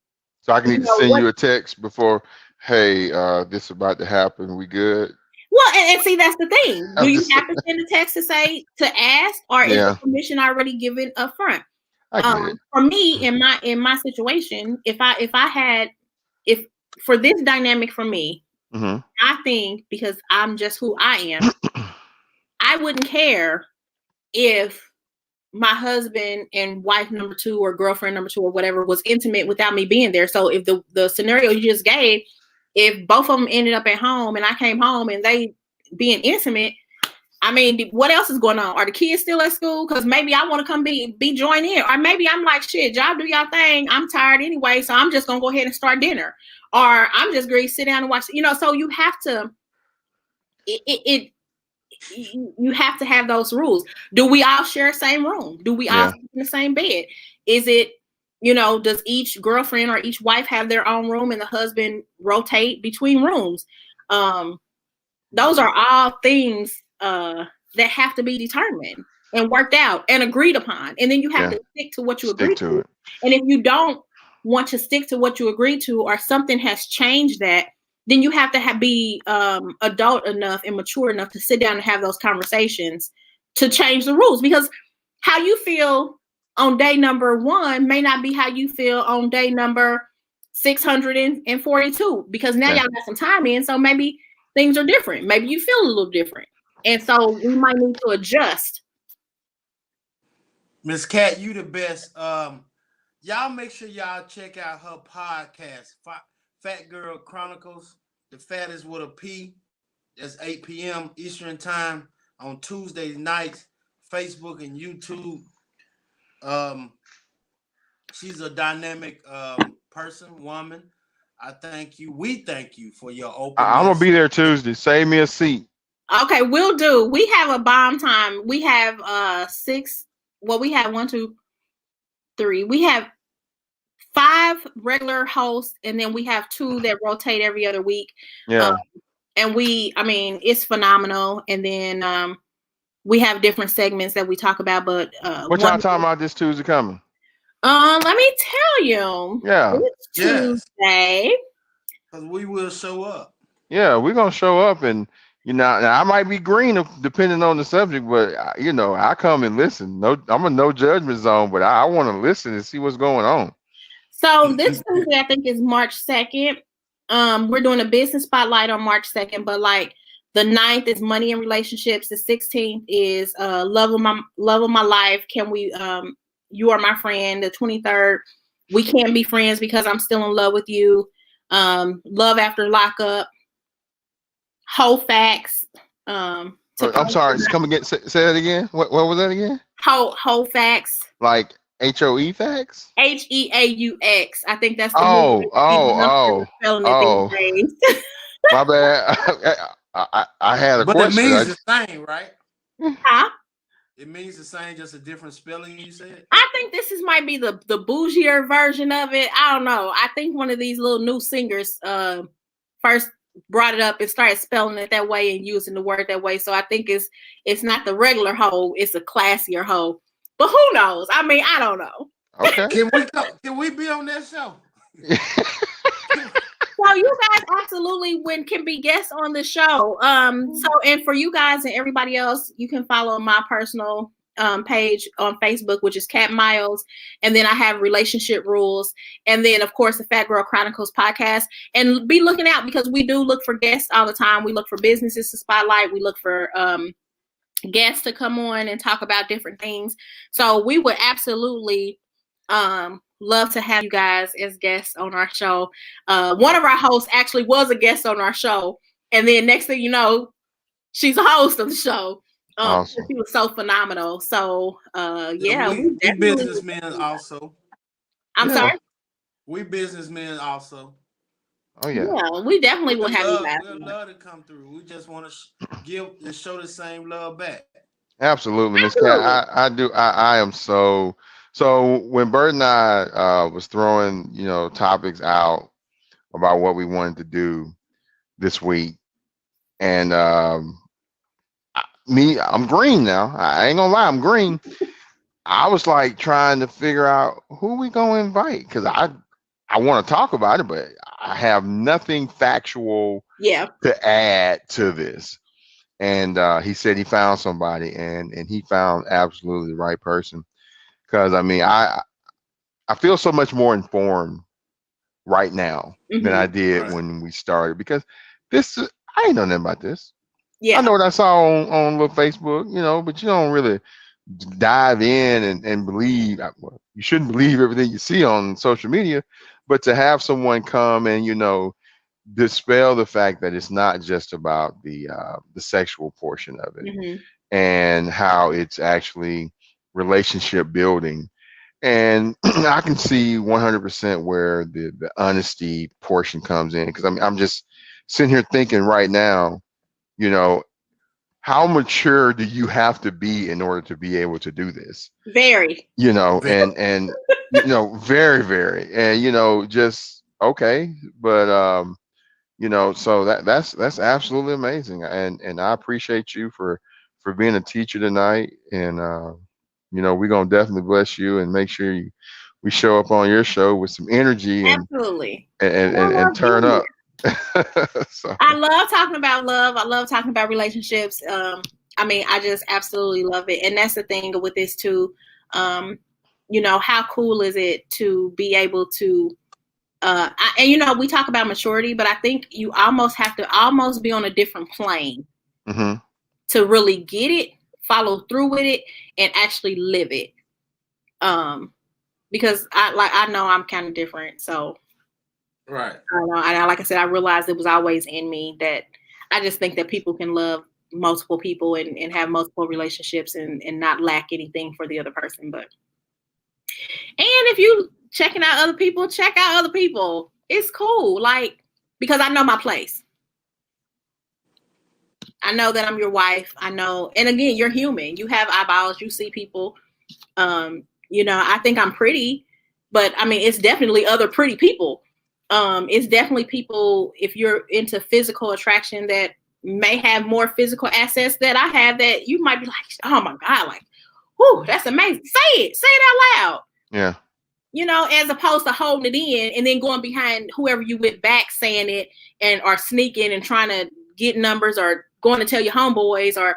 I can need to send you a text before, hey, this is about to happen. We good? Well, and see, that's the thing. Do you have to send a text to ask, or is the permission already given up front? For me, in my situation, if for this dynamic for me, I think, because I'm just who I am, I wouldn't care if my husband and wife number two or girlfriend number two or whatever was intimate without me being there. So if the scenario you just gave, if both of them ended up at home and I came home and they being intimate, I mean, what else is going on? Are the kids still at school? Because maybe I want to come be joined in. Or maybe I'm like, shit, y'all do y'all thing. I'm tired anyway, so I'm just going to go ahead and start dinner. Or I'm just going to sit down and watch. So you have to, you have to have those rules. Do we all share the same room? Do we all sleep in the same bed? Is it, does each girlfriend or each wife have their own room and the husband rotate between rooms? Those are all things that have to be determined and worked out and agreed upon. And then you have to stick to what you agreed to. And if you don't want to stick to what you agreed to, or something has changed that, then you have to be adult enough and mature enough to sit down and have those conversations to change the rules. Because how you feel on day number one may not be how you feel on day number 642, because now y'all got some time in. So maybe things are different. Maybe you feel a little different. And so we might need to adjust. Miss Cat, you the best. Y'all make sure y'all check out her podcast, Fat Girl Chronicles. The fat is with a P. That's 8 p.m. Eastern time on Tuesday nights, Facebook and YouTube. She's a dynamic woman. I thank you. We thank you for your openness. I'm gonna be there Tuesday. Save me a seat. Okay, we'll do. We have a bomb time. We have we have 1, 2, 3. We have 5 regular hosts, and then we have 2 that rotate every other week. Yeah. And it's phenomenal. And then we have different segments that we talk about. But what y'all talking about this Tuesday coming? Let me tell you. Yeah. It's Tuesday. Because we will show up. Yeah, we're gonna show up, and now I might be green depending on the subject, but I come and listen. No, I'm a no judgment zone, but I want to listen and see what's going on. So this Tuesday, I think, is March 2nd. We're doing a business spotlight on March 2nd, but like the 9th is money and relationships. The 16th is love of my life. Can we? You are my friend. The 23rd, we can't be friends because I'm still in love with you. Love after lockup. Whole facts. I'm sorry. Come again. Say that again. What was that again? Whole facts. Like HOE facts? HEAUX. I think that's the My bad. I had a question. But it means the same, right? Huh? It means the same, just a different spelling, you said? I think this might be the bougier version of it. I don't know. I think one of these little new singers first brought it up and started spelling it that way and using the word that way. So I think it's not the regular hoe, it's a classier hoe. But who knows? I mean, I don't know. Okay. Can we be on that show? So you guys absolutely can be guests on the show. So and for you guys and everybody else, you can follow my personal page on Facebook, which is Cat Miles, and then I have Relationship Rules, and then of course the Fat Girl Chronicles podcast. And be looking out because we do look for guests all the time. We look for businesses to spotlight. We look for guests to come on and talk about different things. So we would absolutely love to have you guys as guests on our show. One of our hosts actually was a guest on our show, and then next thing you know, she's a host of the show. Awesome. She was so phenomenal. So yeah, we businessmen also. I'm sorry. We businessmen also. Oh yeah. Yeah, we definitely will have you guys. We'd love to come through. We just want to give and show the same love back. Absolutely, Miss Cat. I do. I am so. So when Bert and I was throwing, topics out about what we wanted to do this week, and I'm green now. I ain't gonna lie, I'm green. I was like trying to figure out who we gonna invite because I want to talk about it, but I have nothing factual to add to this. And he said he found somebody, and he found absolutely the right person. Because I mean, I feel so much more informed right now than I did when we started. Because I ain't know nothing about this. Yeah, I know what I saw on little Facebook, but you don't really dive in and believe. Well, you shouldn't believe everything you see on social media, but to have someone come and dispel the fact that it's not just about the sexual portion of it and how it's actually relationship building. And I can see 100% where the honesty portion comes in, because I'm just sitting here thinking right now, how mature do you have to be in order to be able to do this? Very. And very, very, and just okay, but so that's absolutely amazing, and I appreciate you for being a teacher tonight, and we're gonna definitely bless you and make sure we show up on your show with some energy and absolutely and turn up. So. I love talking about love. I love talking about relationships. I mean, I just absolutely love it, and that's the thing with this too. How cool is it to be able to we talk about maturity, but I think you almost have to be on a different plane to really get it, follow through with it, and actually live it. Because I know I'm kind of different, so right. I know, and like I said, I realized it was always in me that I just think that people can love multiple people and have multiple relationships and not lack anything for the other person. And if you checking out other people, check out other people. It's cool. Because I know my place. I know that I'm your wife. I know. And again, you're human. You have eyeballs. You see people. I think I'm pretty, but I mean, it's definitely other pretty people. It's definitely people, if you're into physical attraction, that may have more physical assets that I have, that you might be like, oh my God, whoo, that's amazing. Say it out loud. Yeah. As opposed to holding it in and then going behind whoever you went back saying it or sneaking and trying to get numbers or going to tell your homeboys or,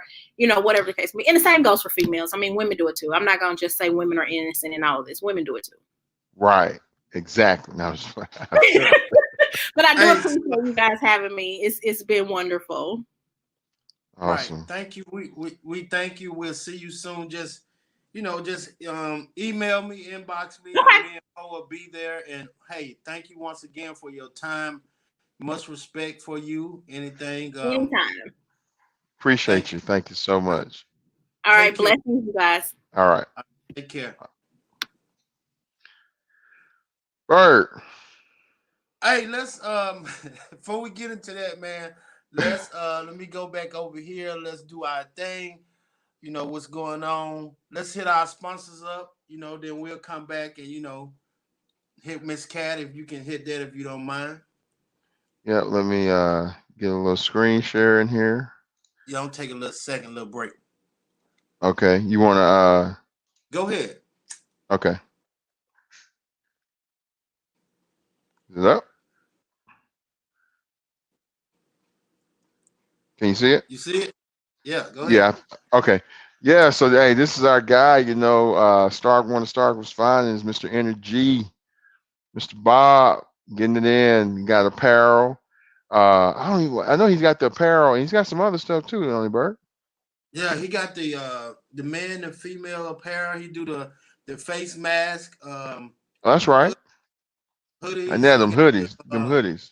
whatever the case may be. And the same goes for females. I mean, women do it too. I'm not going to just say women are innocent in all of this. Women do it too. Right. Exactly. No, but I do appreciate you guys having me. It's been wonderful. Awesome. Right. Thank you. We thank you. We'll see you soon. Just email me, inbox me. Okay. Me and Poe will be there. And hey, thank you once again for your time. Much respect for you. Anything. Anytime. Appreciate you. Thank you so much. All right. Blessings, you guys. All right. Take care. Bert. Hey, let's before we get into that, man, let's let me go back over here. Let's do our thing. What's going on. Let's hit our sponsors up, then we'll come back and hit Miss Cat if you can hit that if you don't mind. Yeah, let me get a little screen share in here. Don't take a little break. Okay. You wanna go ahead. Okay. Is it up? Can you see it? You see it? Yeah, go ahead. Yeah. Okay. Yeah. So hey, this is our guy. You know, Stark one of Stark was fine is Mr. Energy, Mr. Bob getting it in. Got apparel. I don't even. I know he's got the apparel. And he's got some other stuff too, don't he, Bert? Yeah, he got the man and female apparel. He do the face mask, Oh, that's right. And hoodies. yeah, He them got hoodies. Them hoodies.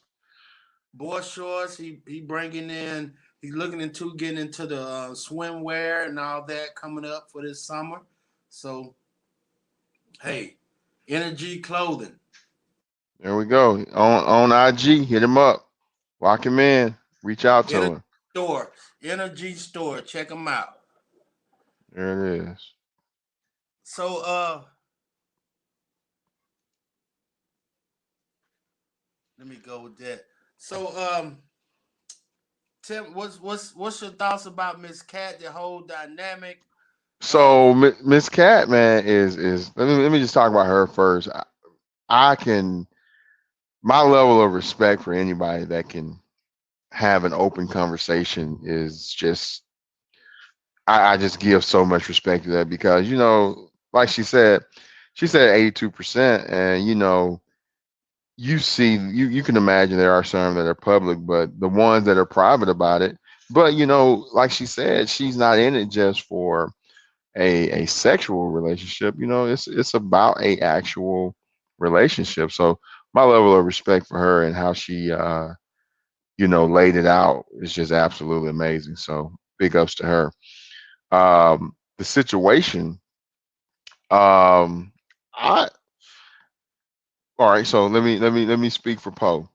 boy shorts. He bringing in. He's looking into getting into the swimwear and all that coming up for this summer. So hey, energy clothing. There we go. On IG, hit him up. Lock him in. Reach out to Energy him. store. Energy store. Check them out. There it is. So let me go with that. So Tim, what's your thoughts about Miss Cat, the whole dynamic? So Miss Cat, man, is let me just talk about her first. I can my level of respect for anybody that can have an open conversation is just I just give so much respect to that because like she said 82%, and you see you can imagine there are some that are public, but the ones that are private about it. But like she said, she's not in it just for a sexual relationship. It's about a actual relationship. So my level of respect for her and how she laid it out is just absolutely amazing. So big ups to her. The situation, I all right. So let me speak for Poe.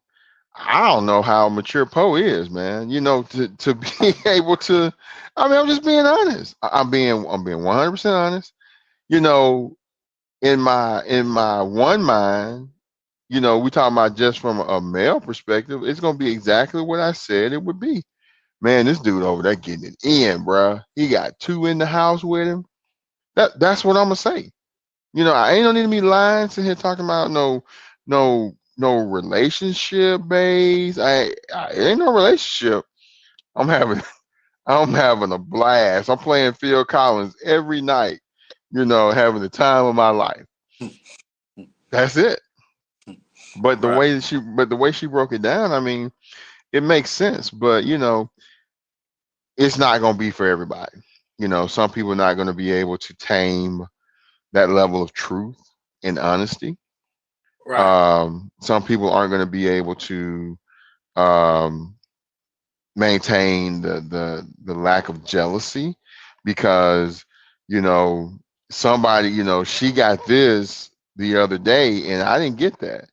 I don't know how mature Poe is, man. To be able to. I mean, I'm just being honest. I'm being 100% honest. You know, in my one mind, we talking about just from a male perspective. It's gonna be exactly what I said it would be. Man, this dude over there getting it in, bruh. He got two in the house with him. That's what I'm gonna say. I ain't no need to be lying sitting here talking about no relationship base. It ain't no relationship. I'm having I'm having a blast. I'm playing Phil Collins every night. Having the time of my life. That's it. But the Right. way she broke it down, I mean, it makes sense. But it's not gonna be for everybody. Some people are not gonna be able to tame that level of truth and honesty. Right. Some people aren't going to be able to um, maintain the lack of jealousy because you know somebody she got this the other day and I didn't get that.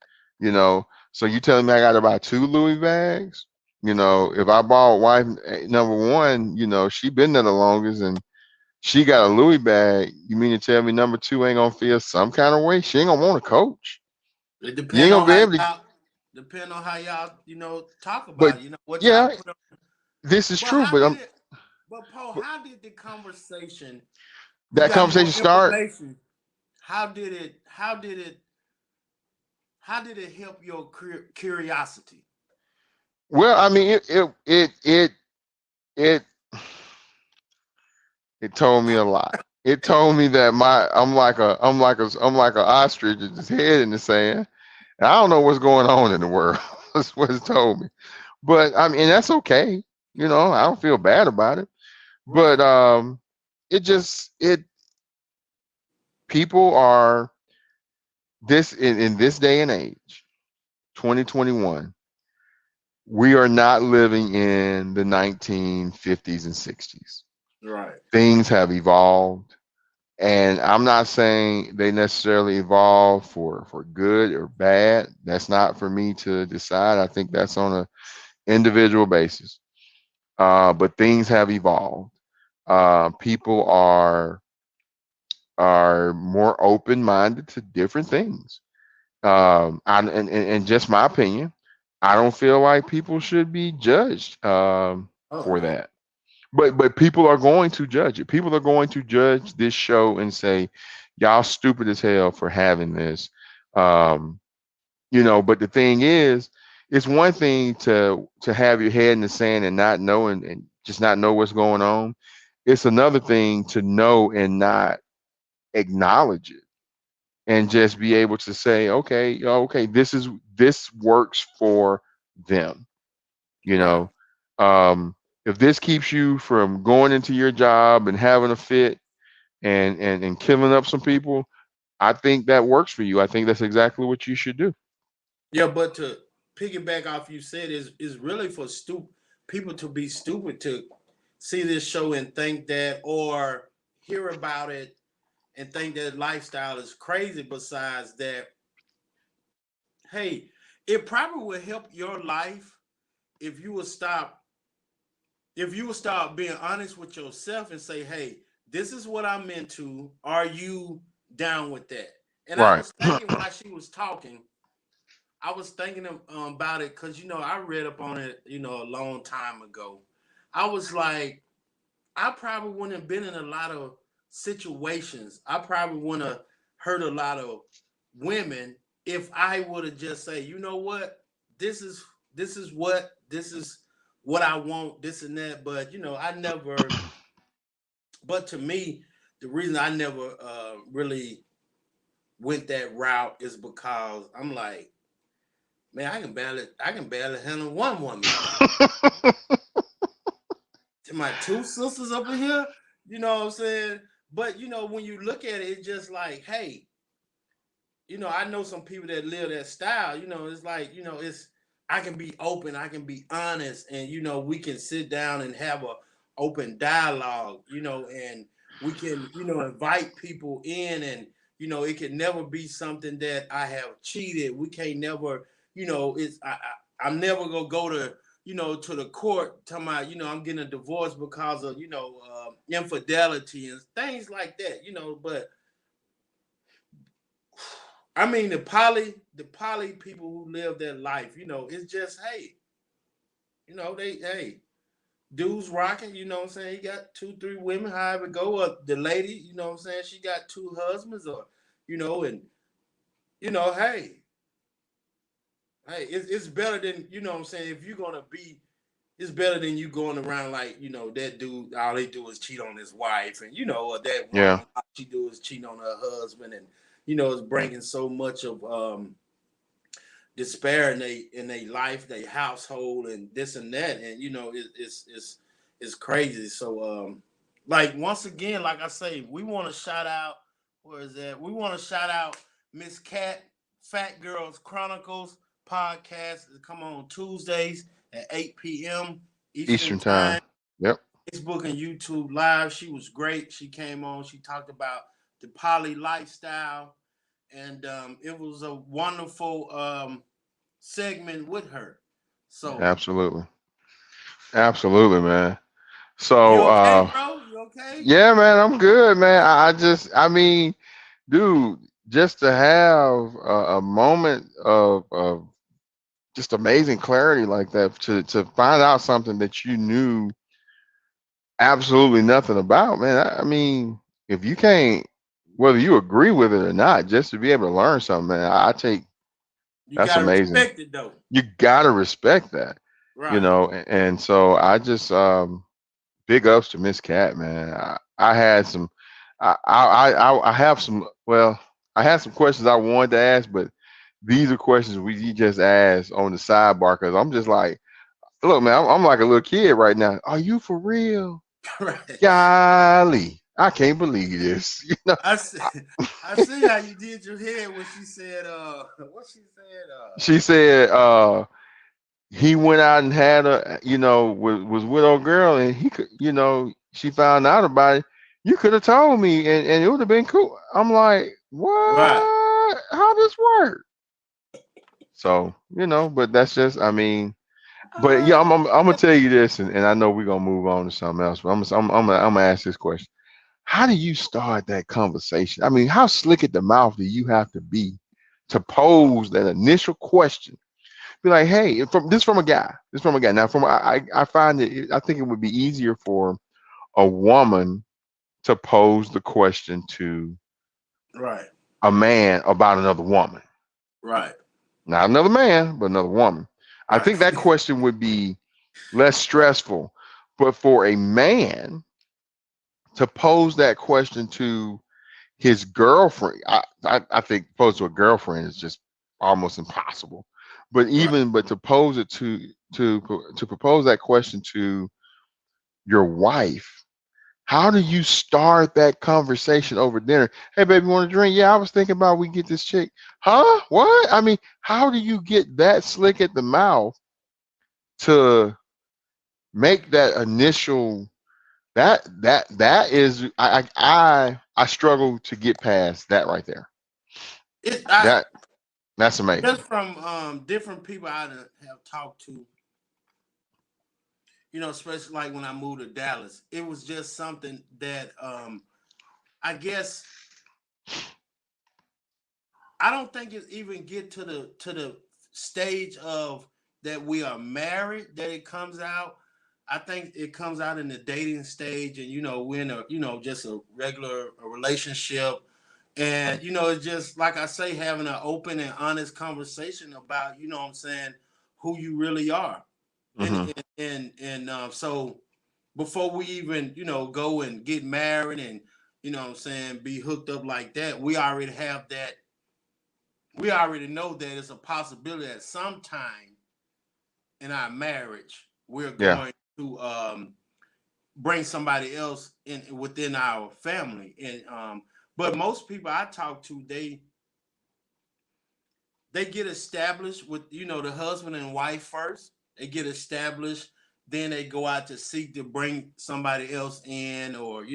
So you telling me I got to buy two Louis bags? If I bought wife number one, she been there the longest and she got a Louis bag. You mean to tell me number two ain't gonna feel some kind of way? She ain't gonna want to coach. It You ain't depend gonna on be how able to. y'all depend on how y'all, talk But about it, what y'all yeah, put on. this is But true. how But did it but Paul, but how did the conversation you that got more conversation start. information? How did it help your curiosity? Well, I mean, it it told me a lot. It told me that I'm like a ostrich with his head in the sand. And I don't know what's going on in the world. That's what it told me. But I mean, that's okay. I don't feel bad about it. But Right. it people are this in this day and age, 2021. We are not living in the 1950s and 60s. Right. Things have evolved, and I'm not saying they necessarily evolve for good or bad. That's not for me to decide. I think that's on a individual basis. But things have evolved. People are more open minded to different things. And just my opinion, I don't feel like people should be judged Oh for no. that. But people are going to judge it. People are going to judge this show and say, "Y'all stupid as hell for having this." Um, but the thing is, it's one thing to have your head in the sand and not know and just not know what's going on. It's another thing to know and not acknowledge it, and just be able to say, okay, okay, this works for them. You Right. know, um, if this keeps you from going into your job and having a fit and killing up some people, I think that works for you. I think that's exactly what you should do. Yeah, but to piggyback off you said is really for people to be stupid to see this show and think that, or hear about it and think that lifestyle is crazy. Besides that, hey, it probably will help your life if you would stop being honest with yourself and say, hey, this is what I'm into. Are you down with that? And I Right. was thinking while she was talking, I was thinking about it because I read up on it a long time ago. I was like, I probably wouldn't have been in a lot of situations. I probably wouldn't have hurt a lot of women if I would have just say, you know what, this is this is what I want, this and that. But I never. But to me, the reason I never really went that route is because I'm like, man, I can barely handle one woman. To my two sisters up in here, you know what I'm saying? But when you look at it, it's just like, hey, I know some people that live that style. It's like, it's I can be open, I can be honest, and we can sit down and have a open dialogue, and we can, invite people in, and it can never be something that I have cheated. We can't never, I'm never gonna go to the court talking about, I'm getting a divorce because of, infidelity and things like that, but I mean, the poly people who live their life, it's just, hey, hey, dudes rocking, what I'm saying? He got two, three women, however it go. Or the lady, what I'm saying? She got two husbands, or and hey, it's better than, what I'm saying, if you're gonna be, it's better than you going around like, that dude, all they do is cheat on his wife, and or that Yeah. woman, all she do is cheat on her husband, and it's bringing so much of despair in their life, their household, and this and that, and it's crazy. So like, once again, like I say, we want to shout out. Where is that? We want to shout out Miss Cat, Fat Girls Chronicles podcast. It come on Tuesdays at 8 p.m. Eastern Eastern time. time. Yep. Facebook and YouTube live. She was great. She came on. She talked about the poly lifestyle, and it was a wonderful segment with her. So, Absolutely. Absolutely, man. you So okay, bro? You okay? yeah, man, I'm good, man. I mean, dude, just to have a moment of just amazing clarity like that, to find out something that you knew absolutely nothing about, man. I mean, if you can't, whether you agree with it or not, just to be able to learn something, man, I take You that's gotta amazing. respect it though. You gotta respect that, Right. and so I just big ups to Miss Cat, man. I had some, I have some. Well, I had some questions I wanted to ask, but these are questions you just asked on the sidebar because I'm just like, look, man, I'm like a little kid right now. Are you for real? Right. Golly, I can't believe this. I see. I see how you did your head when she said, what she said, She said, he went out and had a, was with old girl, and he could, she found out about it. You could have told me, and it would have been cool. I'm like, right. what? How this work? So, but that's just, I mean, but yeah, I'm gonna tell you this, and I know we're gonna move on to something else, but I'm gonna ask this question. How do you start that conversation? I mean, how slick at the mouth do you have to be to pose that initial question? Be like, hey, from a guy. This from a guy. Now, I find I think it would be easier for a woman to pose the question to Right. a man about another woman, Right. not another man, but another woman. I Right. think that question would be less stressful. But for a man to pose that question to his girlfriend, I think pose to a girlfriend is just almost impossible. But Right. but to pose it to propose that question to your wife, how do you start that conversation over dinner? Hey, baby, want to drink? Yeah, I was thinking about we get this chick. Huh? What? I mean, how do you get that slick at the mouth to make that initial that is I struggle to get past that right there. It I That that's just amazing. from different people I have talked to, especially like when I moved to Dallas, it was just something that I guess I don't think it's even get to the stage of that we are married that it comes out. I think it comes out in the dating stage, and we're in a just a regular relationship, and it's just like I say, having an open and honest conversation about what I'm saying, who you really are, and Hmm. so before we even go and get married and what I'm saying, be hooked up like that, we already know that it's a possibility that sometime in our marriage we're Yeah. going to bring somebody else in within our family. And but most people I talk to, they get established with the husband and wife first. They get established, then they go out to seek to bring somebody else in, or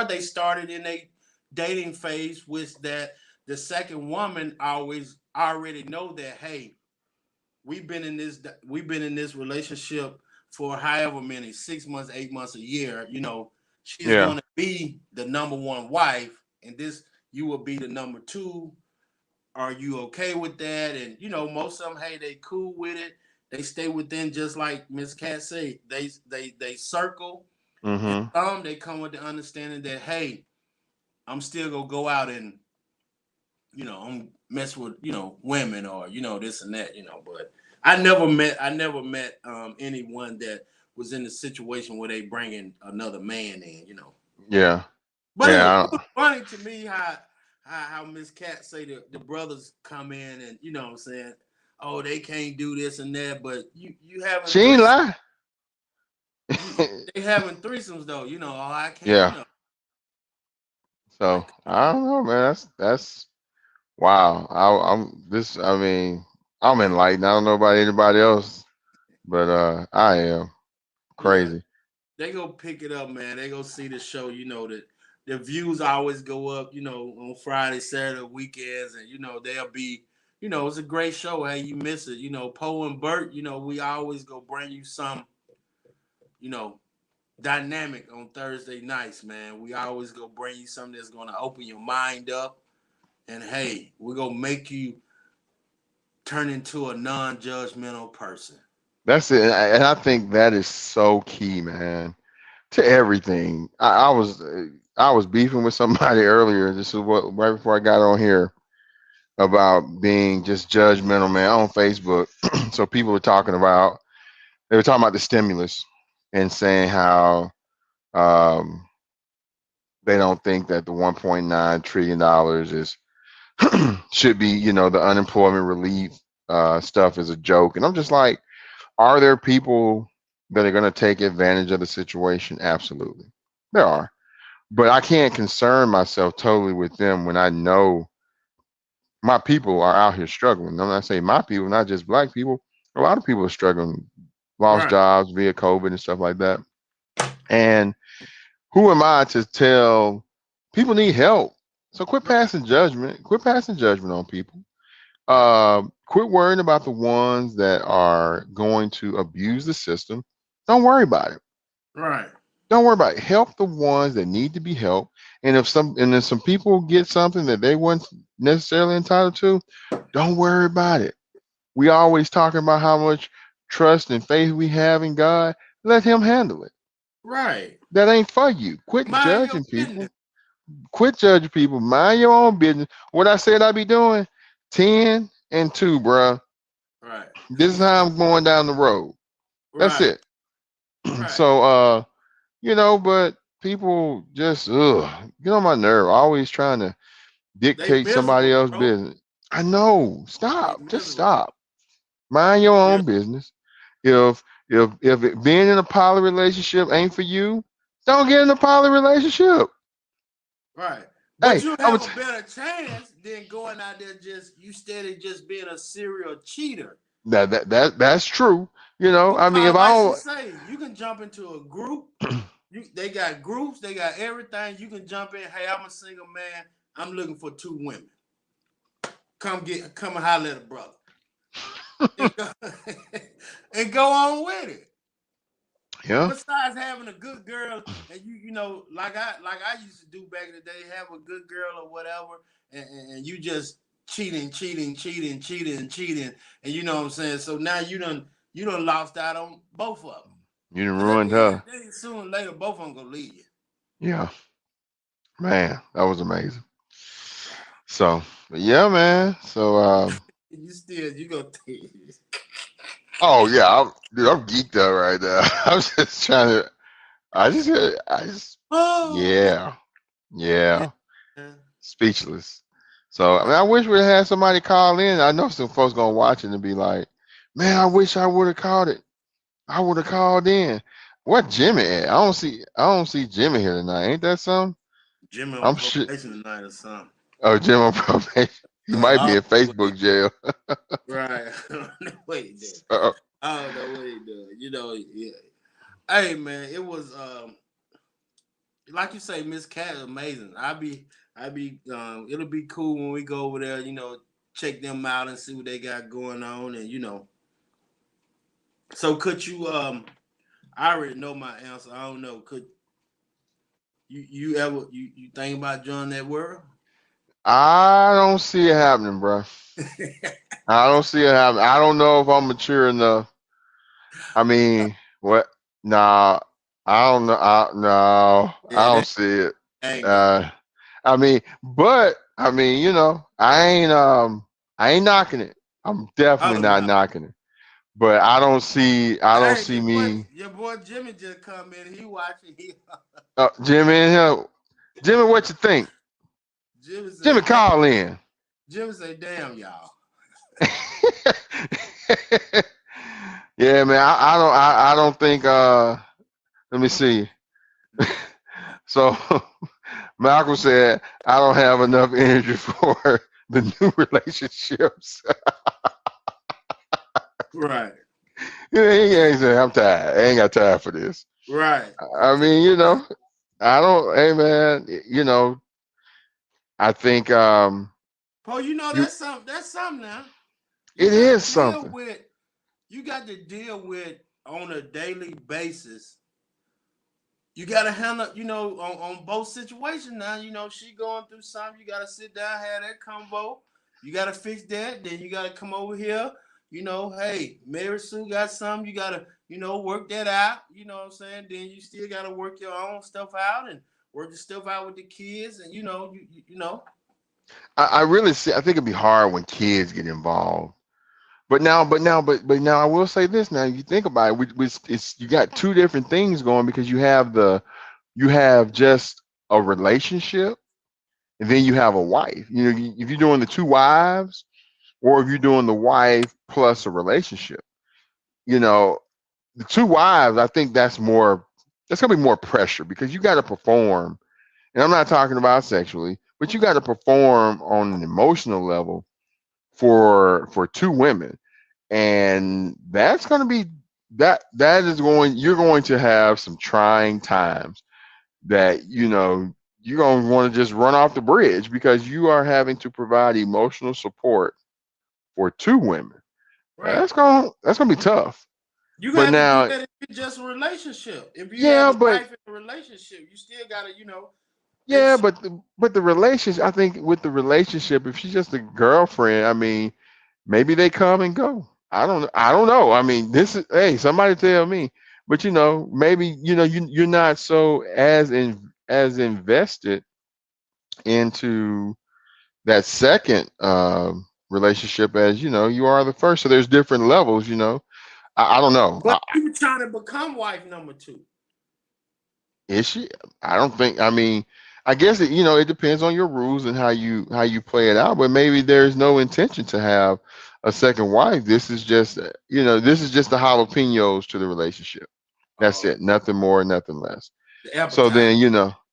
they started in a dating phase with that the second woman always already know that, hey, we've been in this relationship for however many, 6 months, 8 months, a year. She's Yeah. going to be the number one wife, and this you will be the number two. Are you okay with that? And most of them, hey, they cool with it. They stay within, just like Miss Cat say, they circle, and Hmm. some they come with the understanding that, hey, I'm still gonna go out and I'm mess with women, or this and that, but I never met anyone that was in a situation where they bringing another man in. Yeah. But it was Yeah. funny to me how Miss Cat say the brothers come in, and what I'm saying, oh, they can't do this and that, but you having She ain't threesomes, lie. they having threesomes though, oh, I can't, Yeah. So like, come I on. don't know, man. That's wow. I'm this. I mean, I'm enlightened. I don't know about anybody else, but I am Yeah, crazy. they go pick it up, man. They go see the show. That the views always go up. On Friday, Saturday, weekends, and they'll be. It's a great show. Hey, you miss it. Poe and Bert. We always go bring you some. You know, dynamic on Thursday nights, man. We always go bring you something that's gonna open your mind up, and hey, we're gonna make you turn into a non-judgmental person. That's it, and I think that is so key, man, to everything. I was beefing with somebody earlier. This is what right before I got on here about being just judgmental, man, on Facebook. So people were talking about they were talking about the stimulus and saying how um, they don't think that the 1.9 trillion dollars is should be, the unemployment relief stuff is a joke, and I'm just like, are there people that are going to take advantage of the situation? Absolutely, there are. But I can't concern myself totally with them when I know my people are out here struggling. I'm not saying my people, not just black people. A lot of people are struggling, lost Right, jobs via COVID and stuff like that. And who am I to tell people need help? So quit right, passing judgment. Quit passing judgment on people. Quit worrying about the ones that are going to abuse the system. Don't worry about it. right, Don't worry about it. Help the ones that need to be helped. And if some people get something that they weren't necessarily entitled to, don't worry about it. We always talking about how much trust and faith we have in God. Let Him handle it. right. That ain't for you. Quit Mind your judging business. people. Quit judging people. Mind your own business. What I said I be doing, 10 and 2, bruh. Right, This is how I'm going down the road. That's right. it. Right. So but people just get on my nerve, always trying to They dictate somebody miserable, else's bro. business. I know. They Stop. Just miserable. stop. Mind your Yeah. own business. Being in a poly relationship ain't for you, don't get in a poly relationship. Right. But Hey, you I'm have a better chance than going out there you steady just being a serial cheater. that's true. I mean, Because if I like she don't, say, you can jump into a group. They got groups, they got everything. You can jump in. Hey, I'm a single man. I'm looking for 2 women. Come and holler at a brother. And go, and go on with it. yeah, Besides having a good girl, and like I used to do back in the day, have a good girl or whatever, and you just cheating, and you know what I'm saying. So now you done lost out on both of them. you done Because at ruined the end of her. the day, sooner or later, both of them gonna leave you. Yeah, man, that was amazing. Wow. So, but yeah, man. So, You gonna think. oh yeah, I'm geeked up right now. I'm just trying to. I just, Oh man. yeah, yeah, Yeah. speechless. So, I mean, I wish we had somebody call in. I know some folks gonna watch it and be like, "Man, I wish I would have called it. I would have called in." What Jimmy at? I don't see Jimmy here tonight. Ain't that something? Jimmy on I'm sure. probation tonight or something. Oh, Jim on probation. He Cause might I be in don't know what he Facebook jail. right. I don't know what he did. Uh, I don't know what he doing. Yeah. Hey man, it was like you say, Miss Cat is amazing. It'll be cool when we go over there, check them out and see what they got going on. And so could you I already know my answer. I don't know. Could you ever you think about joining that world? I don't see it happening, bro. I don't see it happening. I don't know if I'm mature enough. I mean, what? Nah, I don't know. No, Yeah, I don't that see it. ain't gonna. Uh, I mean, I ain't knocking it. I'm definitely Oh not no. knocking it. But I don't Hey, see me. your boy Jimmy just come in. He watching. Jimmy in here. Jimmy, what you think? Jimmy say, Jimmy, damn. call in. Jimmy say, damn y'all. Yeah, man. I don't think. Let me see. So Malcolm said, I don't have enough energy for the new relationships. Right. He ain't saying, I'm tired. I ain't got time for this. Right. I Tell mean, you what. I don't, hey, man, I think Paul, you that's something. That's something now. You it got to is deal something. with. You got to deal with on a daily basis. You got to handle, on both situations now. She going through something. You got to sit down, have that convo. You got to fix that. Then you got to come over here. Hey, Mary Sue got something. You got to, work that out. You know what I'm saying? Then you still got to work your own stuff out and work the stuff out with the kids. And, I really see, I think it'd be hard when kids get involved. But now, I will say this. Now, you think about it, you got two different things going because you have just a relationship, and then you have a wife. If you're doing the two wives, or if you're doing the wife plus a relationship, you know, the two wives, I think that's gonna be more pressure because you got to perform. And I'm not talking about sexually, but you got to perform on an emotional level for two women, and that's going to be that is going you're going to have some trying times that you're going to want to just run off the bridge because you are having to provide emotional support for two women. right. That's going to be tough. You But got to do now, that if it's just a relationship. If you have yeah, a but wife in a relationship, you still got to, yeah, it's but the relationship, I think with the relationship, if she's just a girlfriend, I mean, maybe they come and go. I don't know. I mean, this is, hey, somebody tell me. But maybe you're not so as invested into that second relationship as you are the first. So there's different levels. I don't know. But you trying to become wife number 2. Is she? I don't think. I mean, I guess it depends on your rules and how you play it out. But maybe there's no intention to have a second wife. This is just the jalapenos to the relationship. That's it. Nothing more, nothing less. The So appetizer. then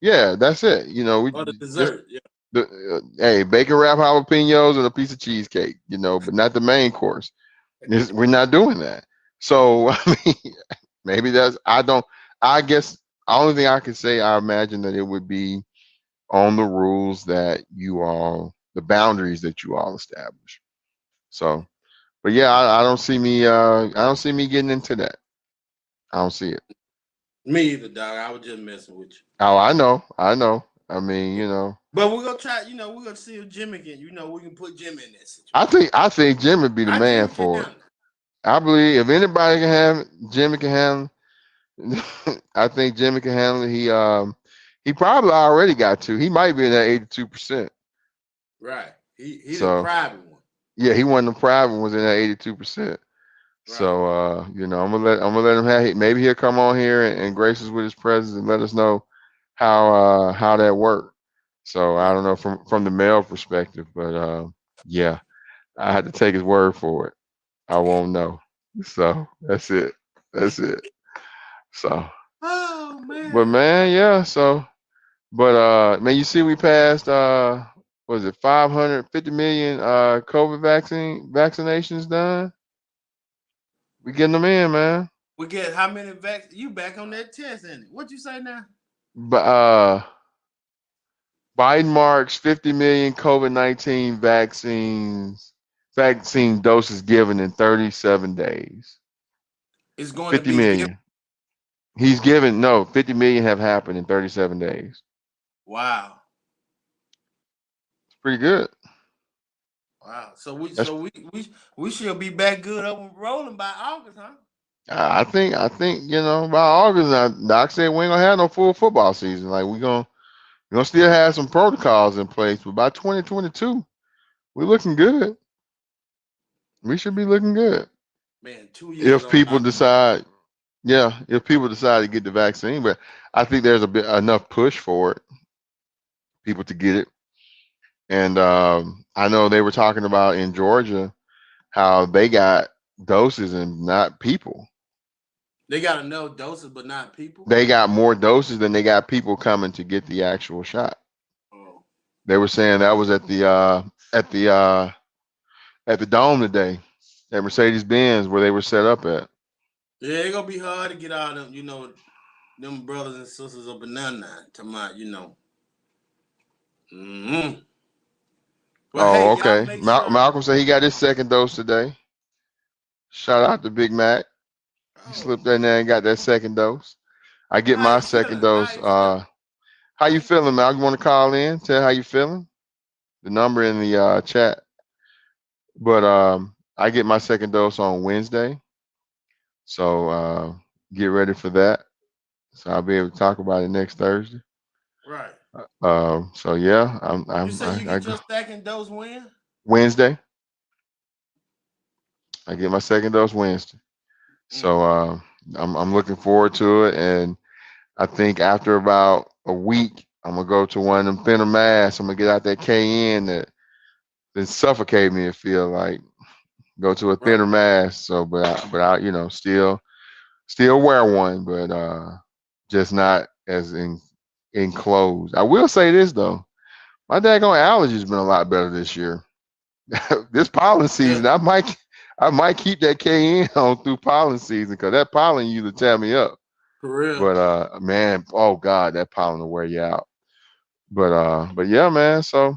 yeah, that's it. We Or the just dessert. Yeah. hey, bacon wrap jalapenos and a piece of cheesecake. But not the main course. We're not doing that. So I mean, maybe that's. I guess the only thing I could say, I imagine that it would be on the rules that the boundaries that you all establish. So, but yeah, I don't see me. I don't see me getting into that. I don't see it. Me either, dog. I was just messing with you. Oh, I know. I mean, But we're gonna try. We're gonna see if Jimmy can. we can put Jimmy in that situation. I think Jim would be the man for it. I believe if anybody can have it, Jimmy can handle it. I think Jimmy can handle it. He probably already got 2. He might be in that 82%. Right. He So, the private one. yeah, he won the private ones in that 82%. Right. So I'm gonna let him have it. Maybe he'll come on here and grace us with his presence and let us know how that worked. So I don't know from the male perspective, but yeah, I had to take his word for it. I won't know. So that's it. That's it. So Oh man. but man, yeah, so man, you see we passed what is it, 550 million COVID vaccinations done? We getting them in, man. We get how many you back on that test, ain't it? What you say now? But Biden marks 50 million COVID-19 vaccine doses given in 37 days. It's going 50 to be million. He's given 50 million have happened in 37 days. Wow. It's pretty good. Wow. So we should be back good up and rolling by August, huh? I think by August, Doc said we ain't gonna have no full football season. Like we're gonna still have some protocols in place, but by 2022, we're looking good. We should be looking good. Man, 2 years If on people decide, if people decide to get the vaccine, but I think there's enough push for it, people to get it. And I know they were talking about in Georgia how they got doses and not people. They got enough doses, but not people. They got more doses than they got people coming to get the actual shot. Oh. They were saying that was at the Dome today, at Mercedes Benz where they were set up at. Yeah, it's gonna be hard to get all them, them brothers and sisters up in there now. To my, Mm-hmm. Well, hey, Okay. y'all make sure. Malcolm said he got his second dose today. Shout out to Big Mac. He slipped in there and got that second dose. I get my second dose. How you feeling, Malcolm? You want to call in? Tell how you feeling? The number in the chat. But I get my second dose on Wednesday. So get ready for that. So I'll be able to talk about it next Thursday. Right. So yeah, You say you get your second dose when? Wednesday. I get my second dose Wednesday. So I'm looking forward to it, and I think after about a week, I'm gonna go to one of them thinner masks. I'm gonna get out that KN that suffocate me and feel like go to a thinner mask. So, but I still wear one, but just not as enclosed. I will say this though, my daggone allergies been a lot better this year. This pollen season, I might keep that KN on through pollen season because that pollen usually tear me up. For real. But man, oh God, that pollen will wear you out. But yeah, man. So,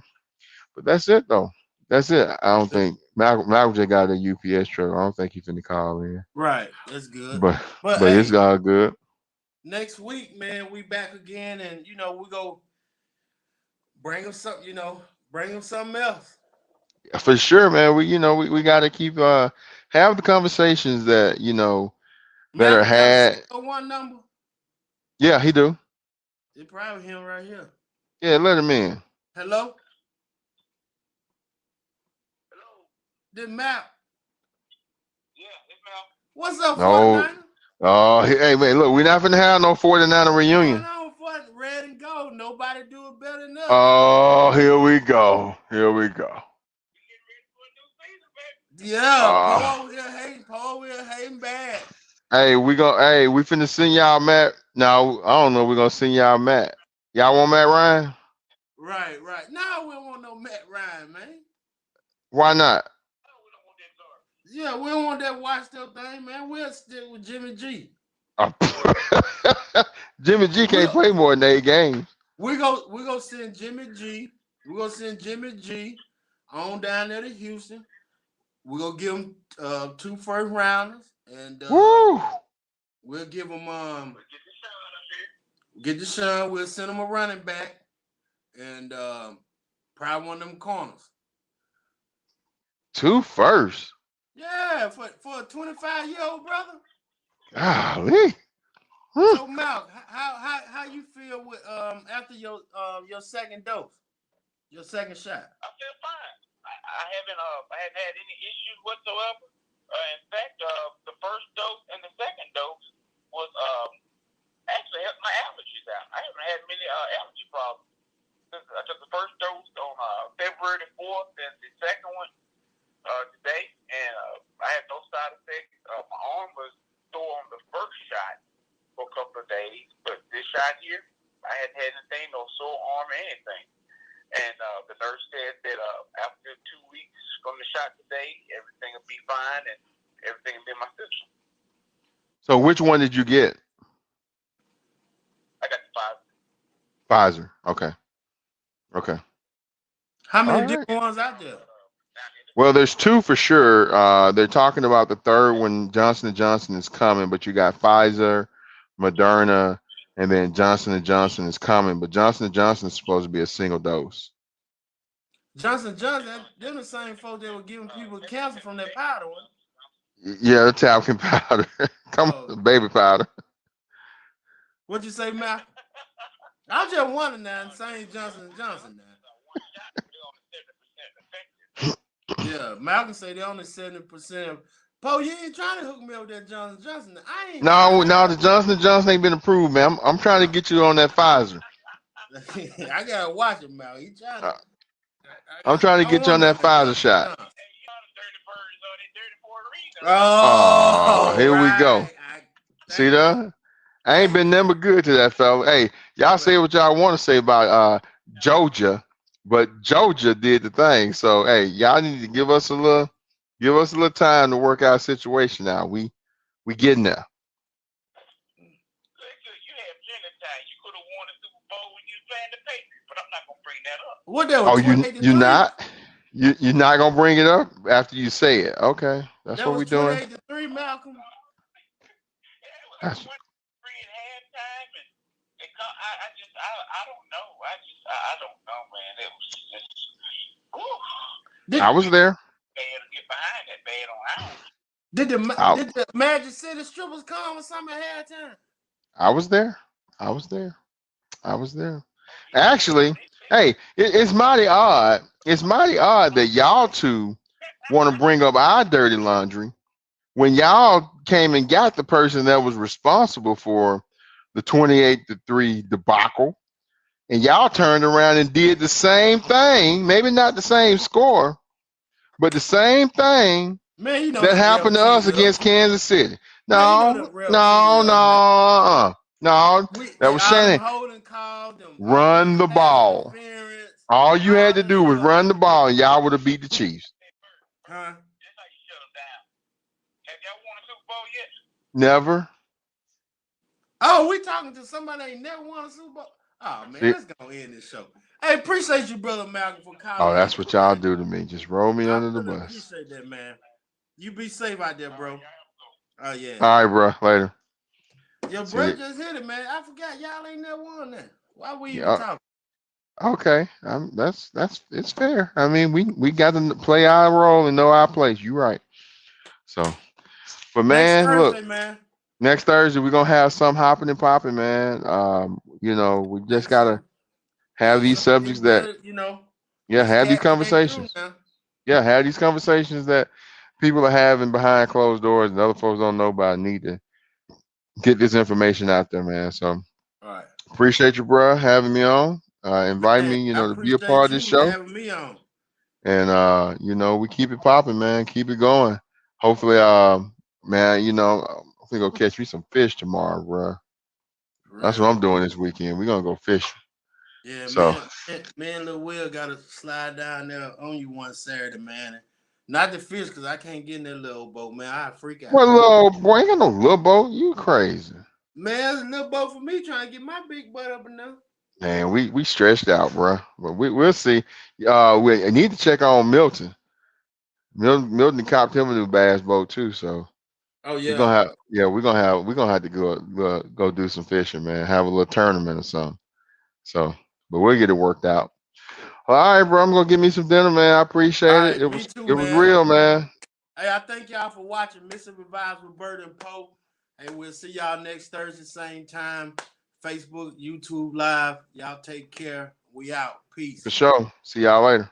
but that's it though. That's it. I don't think Malcolm just got a UPS truck. I don't think he's finna call in. Right. That's good. But hey, it's all good. Next week, man, we back again, and we go bring them something. Bring them something else. For sure, man. We got to keep have the conversations that that are had. One number. Yeah, he do. It's probably him right here. Yeah, let him in. Hello. This Map. Yeah, it's Map. What's up, No. 49? Oh, hey, man, look, we're not finna have no 49er reunion. Going on for red and gold. Nobody do it better than us. Oh, here we go. Here we go. Yeah, Paul will hating bad. Hey, we finna send y'all Matt. No, I don't know. We're gonna send y'all Matt. Y'all want Matt Ryan? Right. No, we don't want no Matt Ryan, man. Why not? Yeah, we don't want that watch still thing, man. We'll stick with Jimmy G. Jimmy G can't play more than 8 games. We go send Jimmy G. We're gonna send Jimmy G on down there to Houston. We're gonna give him 2 first rounders, and Woo! we'll give him get Deshaun. We'll send him a running back, and probably one of them corners. 2 firsts. Yeah, for a 25-year-old brother. Golly. So Malk, how you feel with after your second dose, your second shot? I feel fine. I haven't had any issues whatsoever. In fact, the first dose and the second dose was actually helped my allergies out. I haven't had many allergy problems since I took the first dose on February the 4th, and the second one today, and I had no side effects. My arm was sore on the first shot for a couple of days, but this shot here, I hadn't had anything, no sore arm or anything. And the nurse said that after 2 weeks from the shot today, everything will be fine and everything will be in my system. So which one did you get? I got the Pfizer. Okay. How many All different ones out there? Well, there's 2 for sure. They're talking about the third one. Johnson & Johnson is coming, but you got Pfizer, Moderna, and then Johnson & Johnson is coming. But Johnson & Johnson is supposed to be a single dose. Johnson, they're the same folks that were giving people cancer from that powder one. Yeah, the talcum powder. Come on, baby powder. What'd you say, Matt? I just wondering now, saying Johnson & Johnson now. Yeah, Malcolm say they only 70%. Poe, you ain't trying to hook me up with that Johnson & Johnson. I ain't. No, the Johnson & Johnson ain't been approved, man. I'm trying to get you on that Pfizer. I gotta watch him, Mal. He trying to. I'm trying to get you on that Pfizer shot. Oh, here we go. See that? I ain't been never good to that fella. Hey, y'all say what y'all want to say about Georgia, but Georgia did the thing. So hey, y'all need to give us a little time to work our situation now. We getting there. What that Oh, was? you not? You're not gonna bring it up after you say it? Okay, that's what we're doing. 28-3, Malcolm. That's, I don't know, man. It was just. I was there. Did the Magic City strippers come with something at halftime? I was there. Actually, hey, it's mighty odd. It's mighty odd that y'all two want to bring up our dirty laundry when y'all came and got the person that was responsible for the 28-3 debacle, and y'all turned around and did the same thing. Maybe not the same score, but the same thing. Man, you know that happened to us against Kansas City. No. That was Shannon. Run the ball. All you had to do was run the ball, and y'all would have beat the Chiefs. Huh? Never. Oh, we talking to somebody that ain't never won a Super Bowl. Oh man, let's go end this show. Hey, appreciate you, brother Malcolm, for calling. Oh, that's what y'all do to me. Just roll me under the bus. Appreciate that, man. You be safe out there, bro. Oh yeah. All right, bro. Later. Your brother just hit it, man. I forgot y'all ain't never won that. Why we even talking? Okay, that's it's fair. I mean, we got to play our role and know our place. You right. So, but man, next Thursday we're gonna have some hopping and popping, man. We just gotta have these subjects that have these conversations. Yeah, have these conversations that people are having behind closed doors and other folks don't know about. I need to get this information out there, man. So All right. appreciate you, bro, having me on. Invite Man, me, I to be a part of appreciate this you show. having me on. And we keep it popping, man. Keep it going. Hopefully, man, I think I'll catch me some fish tomorrow, bro. That's what Real. I'm doing this weekend. We're gonna go fishing. Yeah, So man, Lil Will gotta slide down there on you one Saturday, man. Not the fish, cause I can't get in that little boat, man. I freak out. what little boy ain't got no little boat. You crazy. Man, it's a little boat for me trying to get my big butt up in there. Man, we stretched out, bro. But we'll see. We need to check on Milton. Milton copped him a new bass boat too, so Oh we're yeah. gonna have we're gonna have to go do some fishing, man. Have a little tournament or something. So, but we'll get it worked out. All right, bro. I'm gonna get me some dinner, man. I appreciate All it. right, It me was too, it was man. real, man. Hey, I thank y'all for watching Missing Revives with Bert and Poe. Hey, we'll see y'all next Thursday, same time. Facebook, YouTube Live. Y'all take care. We out. Peace. For sure. See y'all later.